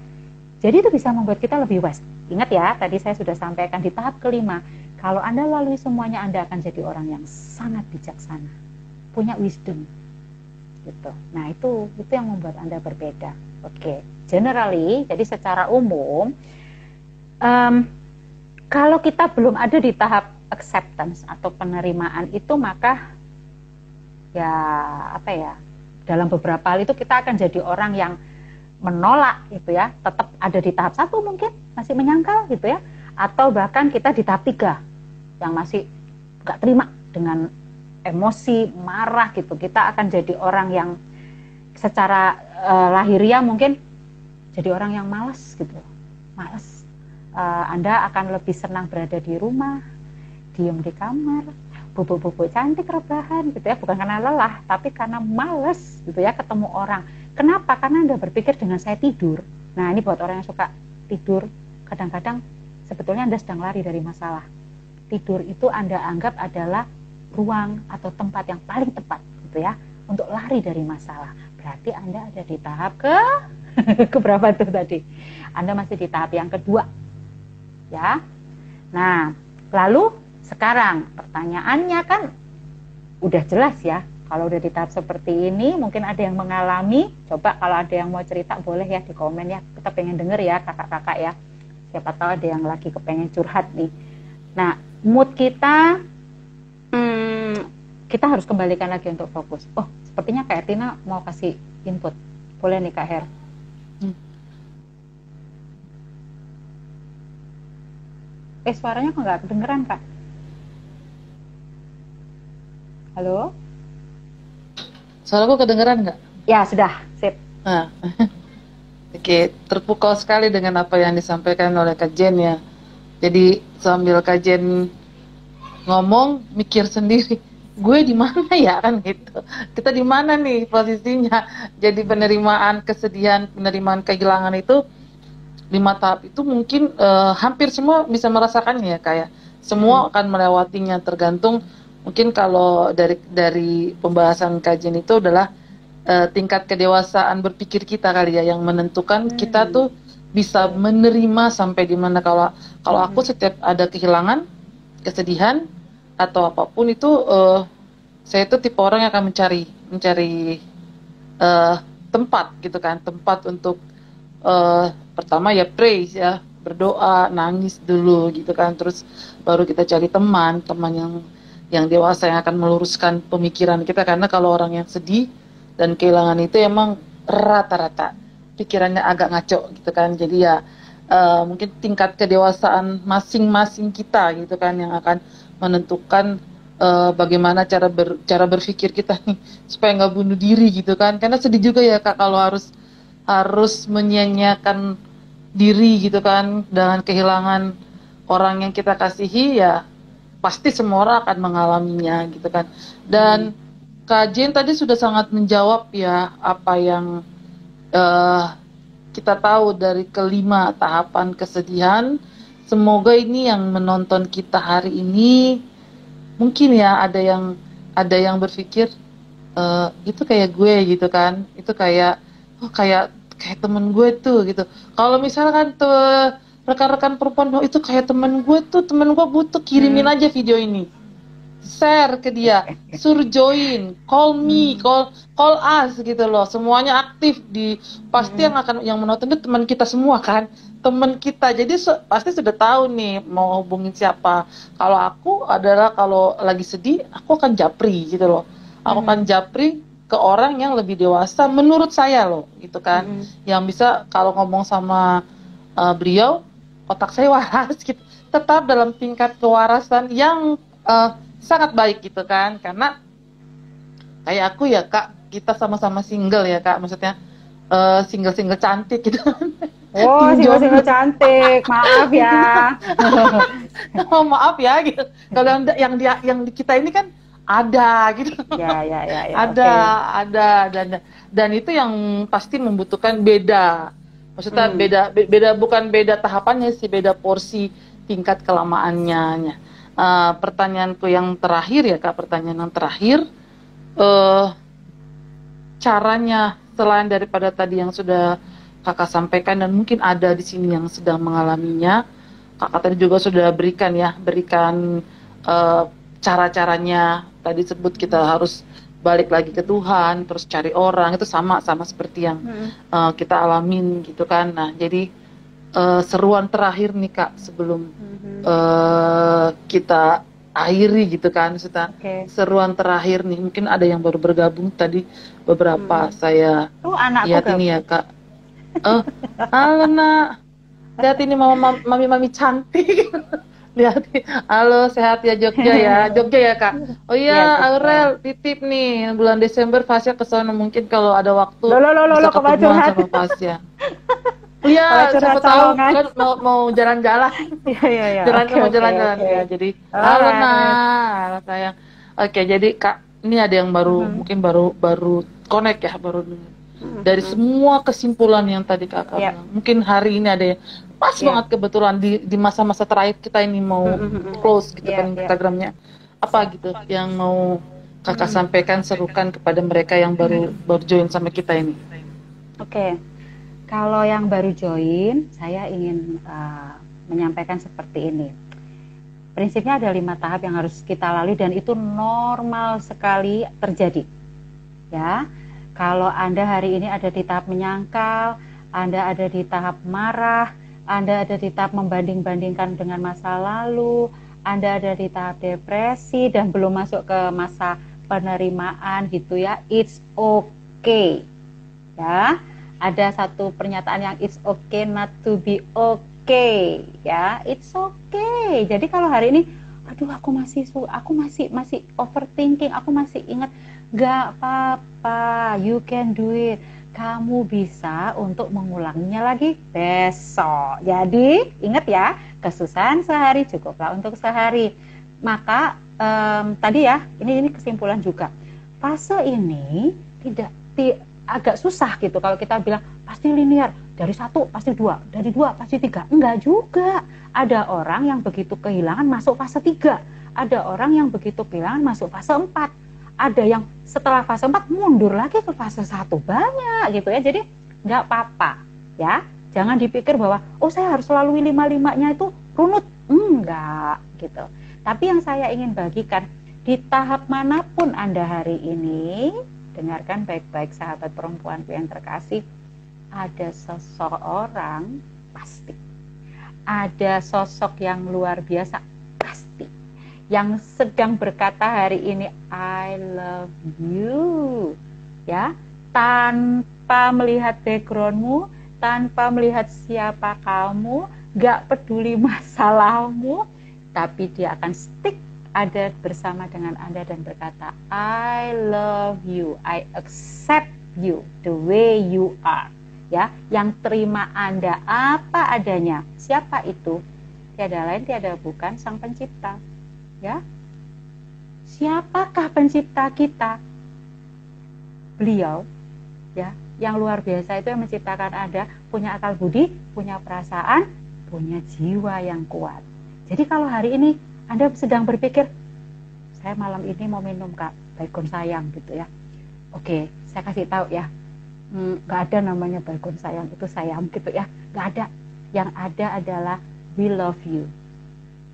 jadi itu bisa membuat kita lebih wise. Ingat ya, tadi saya sudah sampaikan di tahap kelima, kalau Anda lalui semuanya, Anda akan jadi orang yang sangat bijaksana, punya wisdom. Gitu. Nah, itu yang membuat Anda berbeda. Oke, generally, jadi secara umum, kalau kita belum ada di tahap acceptance atau penerimaan itu, maka ya apa ya, dalam beberapa hal itu kita akan jadi orang yang menolak gitu ya, tetap ada di tahap 1 mungkin masih menyangkal gitu ya, atau bahkan kita di tahap 3 yang masih nggak terima dengan emosi, marah gitu. Kita akan jadi orang yang secara lahiriah mungkin jadi orang yang malas gitu, malas. Anda akan lebih senang berada di rumah, diem di kamar, bubuk-bubuk cantik rebahan gitu ya, bukan karena lelah, tapi karena males gitu ya ketemu orang. Kenapa? Karena Anda berpikir dengan saya tidur. Nah, ini buat orang yang suka tidur, kadang-kadang sebetulnya Anda sedang lari dari masalah. Tidur itu Anda anggap adalah ruang atau tempat yang paling tepat gitu ya untuk lari dari masalah. Berarti Anda ada di tahap ke berapa tuh tadi? Anda masih di tahap yang kedua. Ya. Nah, lalu sekarang pertanyaannya kan udah jelas ya. Kalau udah di tahap seperti ini, mungkin ada yang mengalami. Coba kalau ada yang mau cerita boleh ya di komen ya. Kita pengen denger ya kakak-kakak ya. Siapa tahu ada yang lagi kepengen curhat nih. Nah, mood kita kita harus kembalikan lagi untuk fokus. Oh, sepertinya Kak Ertina mau kasih input. Boleh nih Kak Her. Suaranya kok nggak kedengeran Kak? Halo? Suaraku kedengeran nggak? Ya, sudah. Sip. Nah. Oke, terpukau sekali dengan apa yang disampaikan oleh Kak Jen ya. Jadi sambil Kak Jen ngomong, mikir sendiri, gue di mana ya kan gitu. Kita di mana nih posisinya? Jadi penerimaan kesedihan, penerimaan kehilangan itu 5 tahap itu mungkin hampir semua bisa merasakannya ya kayak semua akan melewatinya, tergantung mungkin kalau dari pembahasan kajian itu adalah tingkat kedewasaan berpikir kita kali ya yang menentukan kita tuh bisa menerima sampai di mana. Kalau aku setiap ada kehilangan, kesedihan atau apapun itu saya itu tipe orang yang akan mencari tempat gitu kan, tempat untuk pertama ya praise ya, berdoa, nangis dulu gitu kan, terus baru kita cari teman yang dewasa yang akan meluruskan pemikiran kita, karena kalau orang yang sedih dan kehilangan itu emang rata-rata pikirannya agak ngaco gitu kan. Jadi ya mungkin tingkat kedewasaan masing-masing kita gitu kan yang akan menentukan bagaimana cara berpikir kita nih supaya nggak bunuh diri gitu kan, karena sedih juga ya Kak kalau harus menyia-nyiakan diri gitu kan dengan kehilangan orang yang kita kasihi. Ya pasti semua orang akan mengalaminya gitu kan. Dan Kak Jen tadi sudah sangat menjawab ya apa yang kita tahu dari kelima tahapan kesedihan. Semoga ini yang menonton kita hari ini mungkin ya ada yang berpikir itu kayak gue gitu kan, itu kayak kayak temen gue tuh gitu. Kalau misalkan tuh rekan-rekan perempuan, oh itu kayak temen gue butuh, kirimin aja video ini, share ke dia, suruh join, call me, call us gitu loh. Semuanya aktif pasti yang menonton itu teman kita semua kan, teman kita. Jadi pasti sudah tahu nih mau hubungin siapa. Kalau aku adalah kalau lagi sedih aku akan japri gitu loh. Aku akan japri ke orang yang lebih dewasa menurut saya loh gitu kan, yang bisa kalau ngomong sama beliau otak saya waras gitu, tetap dalam tingkat kewarasan yang sangat baik gitu kan. Karena kayak aku ya Kak, kita sama-sama single ya Kak, maksudnya single cantik gitu. Oh, single cantik, maaf ya. Oh maaf ya gitu. Kalau yang di kita ini kan ada gitu. Ya. Ada dan itu yang pasti membutuhkan beda. Maksudnya beda bukan beda tahapannya sih, beda porsi tingkat kelamaannya. Pertanyaanku yang terakhir ya Kak, caranya selain daripada tadi yang sudah kakak sampaikan dan mungkin ada di sini yang sedang mengalaminya, kakak tadi juga sudah berikan cara-caranya. Tadi sebut kita harus balik lagi ke Tuhan, terus cari orang, itu sama seperti yang kita alamin gitu kan. Nah jadi seruan terakhir nih Kak sebelum kita akhiri gitu kan, seruan terakhir nih, mungkin ada yang baru bergabung tadi beberapa saya lihat ini ya Kak. Halo nak, lihat ini mami cantik. Lihat, halo sehat ya Jogja ya Kak. Oh iya Aurel titip nih bulan Desember Fasya ke sana, mungkin kalau ada waktu bisa ketemuan sama Fasya. Iya, siapa tahu kan mau jalan-jalan. Iya. Jalan-jalan ya. Jadi halo nak, sayang. Oke, jadi Kak, ini ada yang baru mungkin baru connect ya, baru dari semua kesimpulan yang tadi Kakak bilang. Mungkin hari ini ada yang pas banget kebetulan di masa-masa terakhir kita ini mau close gitu kan Instagramnya. Apa gitu yang mau Kakak sampaikan, serukan kepada mereka yang baru join sama kita ini? Oke. Kalau yang baru join, saya ingin menyampaikan seperti ini. Prinsipnya ada 5 tahap yang harus kita lalui dan itu normal sekali terjadi. Ya, kalau Anda hari ini ada di tahap menyangkal, Anda ada di tahap marah, Anda ada di tahap membanding-bandingkan dengan masa lalu, Anda ada di tahap depresi dan belum masuk ke masa penerimaan gitu ya, it's okay. Ya. Ada satu pernyataan yang it's okay not to be okay, ya, it's okay. Jadi kalau hari ini, aduh aku masih overthinking, aku masih ingat, gak apa-apa, you can do it. Kamu bisa untuk mengulanginya lagi besok. Jadi ingat ya, kesusahan sehari cukuplah untuk sehari. Maka tadi ya, ini kesimpulan juga. Fase ini agak susah gitu kalau kita bilang pasti linear, dari 1 pasti 2, dari 2 pasti 3. Enggak juga. Ada orang yang begitu kehilangan masuk fase 3, ada orang yang begitu kehilangan masuk fase 4, ada yang setelah fase 4 mundur lagi ke fase 1, banyak gitu ya. Jadi enggak apa-apa ya, jangan dipikir bahwa oh saya harus lalui 5-5-nya itu runut, enggak gitu. Tapi yang saya ingin bagikan, di tahap manapun Anda hari ini, dengarkan baik-baik sahabat perempuanku yang terkasih, ada seseorang pasti, ada sosok yang luar biasa pasti, yang sedang berkata hari ini I love you, ya, tanpa melihat backgroundmu, tanpa melihat siapa kamu, gak peduli masalahmu, tapi dia akan stick ada bersama dengan Anda dan berkata I love you, I accept you the way you are, ya, yang terima Anda apa adanya. Siapa itu? Tiada lain tiada bukan Sang Pencipta, ya. Siapakah pencipta kita? Beliau, ya, yang luar biasa itu yang menciptakan Anda, punya akal budi, punya perasaan, punya jiwa yang kuat. Jadi kalau hari ini Anda sedang berpikir, saya malam ini mau minum Kak, Baygon sayang gitu ya. Oke, saya kasih tahu ya, nggak ada namanya Baygon sayang, itu sayang gitu ya, nggak ada. Yang ada adalah we love you.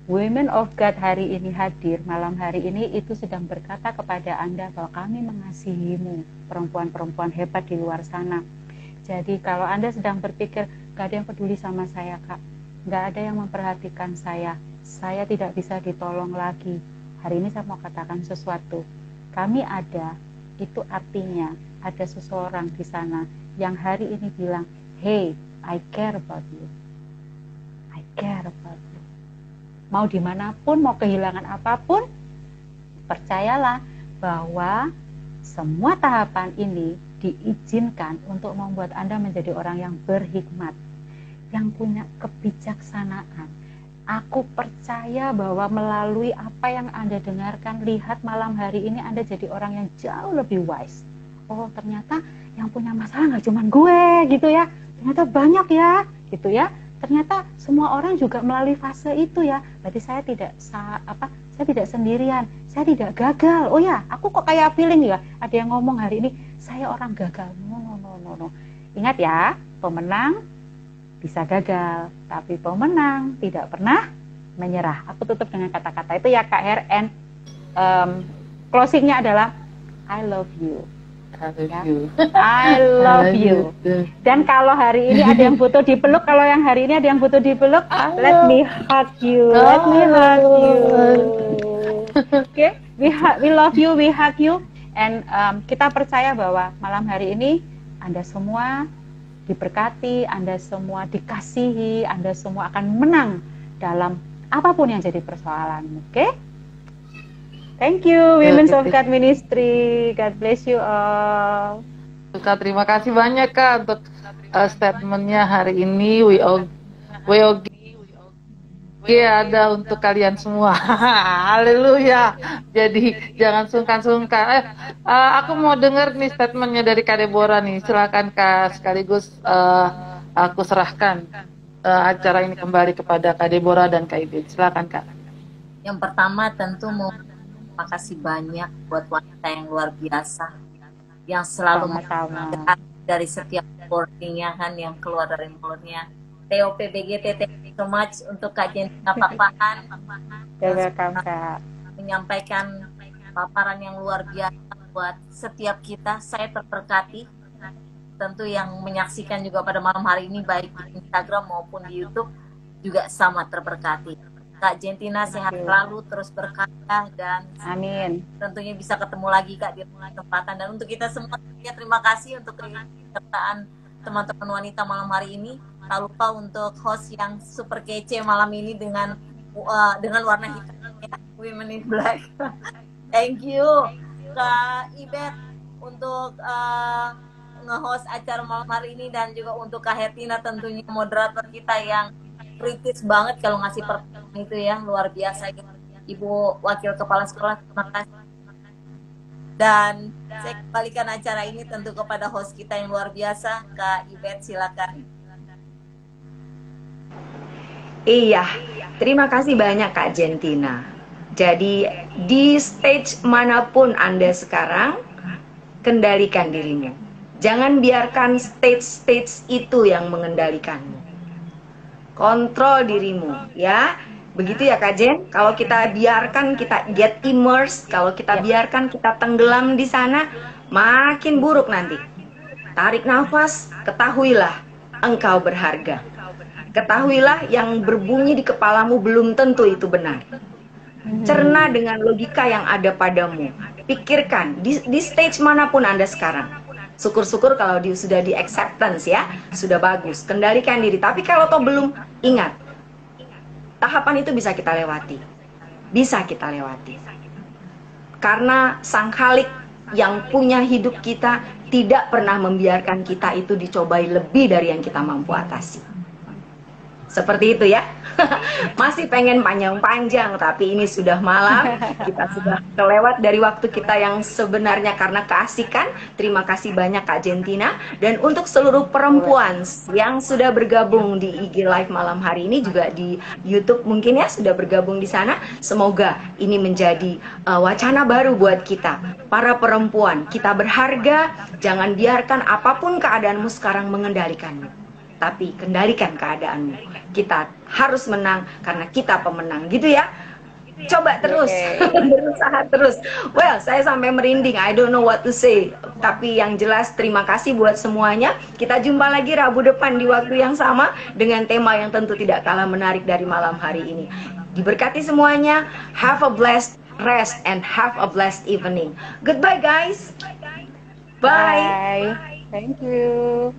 Women of God hari ini hadir, malam hari ini itu sedang berkata kepada Anda bahwa kami mengasihimu, perempuan-perempuan hebat di luar sana. Jadi kalau Anda sedang berpikir, nggak ada yang peduli sama saya Kak, nggak ada yang memperhatikan saya tidak bisa ditolong lagi. Hari ini saya mau katakan sesuatu. Kami ada, itu artinya ada seseorang di sana yang hari ini bilang, hey, I care about you. I care about you. Mau dimanapun, mau kehilangan apapun, percayalah bahwa semua tahapan ini diizinkan untuk membuat Anda menjadi orang yang berhikmat, yang punya kebijaksanaan. Aku percaya bahwa melalui apa yang Anda dengarkan, lihat malam hari ini, Anda jadi orang yang jauh lebih wise. Oh ternyata yang punya masalah nggak cuma gue gitu ya, ternyata banyak ya gitu ya. Ternyata semua orang juga melalui fase itu ya. Berarti saya tidak sendirian, saya tidak gagal. Oh ya, aku kok kayak feeling ya, ada yang ngomong hari ini saya orang gagal. No. ngono. Ingat ya, pemenang bisa gagal, tapi pemenang tidak pernah menyerah. Aku tutup dengan kata-kata itu ya Kak Her, and closingnya adalah I love you. I love Ya. you. I love you. Dan kalau hari ini ada yang butuh dipeluk, kalau yang hari ini ada yang butuh dipeluk, let me hug you. Let me hug you. Oke, we love you, we hug you. And kita percaya bahwa malam hari ini Anda semua diberkati, Anda semua dikasihi, Anda semua akan menang dalam apapun yang jadi persoalanmu. Oke? Thank you, Women's of God Ministry. God bless you all. Kak, terima kasih banyak Kak untuk statementnya hari ini. WOG ada untuk kalian semua. Haleluya. Jadi jangan sungkan-sungkan. Aku mau dengar nih statementnya dari Kak Deborah nih. Silakan Kak, sekaligus aku serahkan acara ini kembali kepada Kak Deborah dan Kak Ibit. Silakan Kak. Yang pertama tentu mau terima kasih banyak buat wanita yang luar biasa yang selalu Sama-sama. dari setiap wordingnya kan yang keluar dari mulutnya. TOPBGT, thank you so much untuk kajian paparan Welcome Kak. menyampaikan paparan yang luar biasa buat setiap kita. Saya terberkati, tentu yang menyaksikan juga pada malam hari ini baik di Instagram maupun di YouTube juga sama terberkati. Kak Jentina sehat selalu, terus berkah, dan Amin. tentunya bisa ketemu lagi Kak di kesempatan. Dan untuk kita semua ya, terima kasih untuk kesertaan teman-teman wanita malam hari ini. Tak lupa untuk host yang super kece malam ini dengan warna hitam ya, Women in Black. Thank you Kak Ibet untuk nge-host acara malam hari ini, dan juga untuk Kak Hertina tentunya moderator kita yang kritis banget kalau ngasih pertanyaan itu ya, luar biasa. Ibu Wakil Kepala Sekolah, terima kasih. Dan saya kembalikan acara ini tentu kepada host kita yang luar biasa, Kak Ibet, silakan. Iya, terima kasih banyak Kak Jentina. Jadi di stage manapun Anda sekarang, kendalikan dirimu. Jangan biarkan stage-stage itu yang mengendalikanmu. Kontrol dirimu, ya. Begitu ya Kak Jen. Kalau kita biarkan kita get immersed, kalau kita biarkan kita tenggelam di sana, makin buruk nanti. Tarik nafas, ketahuilah engkau berharga. Ketahuilah yang berbunyi di kepalamu belum tentu itu benar. Cerna dengan logika yang ada padamu. Pikirkan di stage manapun Anda sekarang. Syukur-syukur kalau sudah di acceptance ya, sudah bagus. Kendalikan diri. Tapi kalau toh belum, ingat. Tahapan itu bisa kita lewati. Bisa kita lewati. Karena Sang Khalik yang punya hidup kita tidak pernah membiarkan kita itu dicobai lebih dari yang kita mampu atasi. Seperti itu ya. Masih pengen panjang-panjang, tapi ini sudah malam. Kita sudah kelewat dari waktu kita yang sebenarnya karena keasikan. Terima kasih banyak Kak Jentina. Dan untuk seluruh perempuan yang sudah bergabung di IG Live malam hari ini, juga di YouTube mungkin ya sudah bergabung di sana. Semoga ini menjadi wacana baru buat kita. Para perempuan, kita berharga. Jangan biarkan apapun keadaanmu sekarang mengendalikanmu. Tapi kendalikan keadaanmu. Kita harus menang karena kita pemenang, gitu ya. Coba terus, berusaha terus. Well, saya sampai merinding, I don't know what to say. Tapi yang jelas terima kasih buat semuanya. Kita jumpa lagi Rabu depan di waktu yang sama dengan tema yang tentu tidak kalah menarik dari malam hari ini. Diberkati semuanya. Have a blessed rest and have a blessed evening. Goodbye guys. Bye. Bye. Thank you.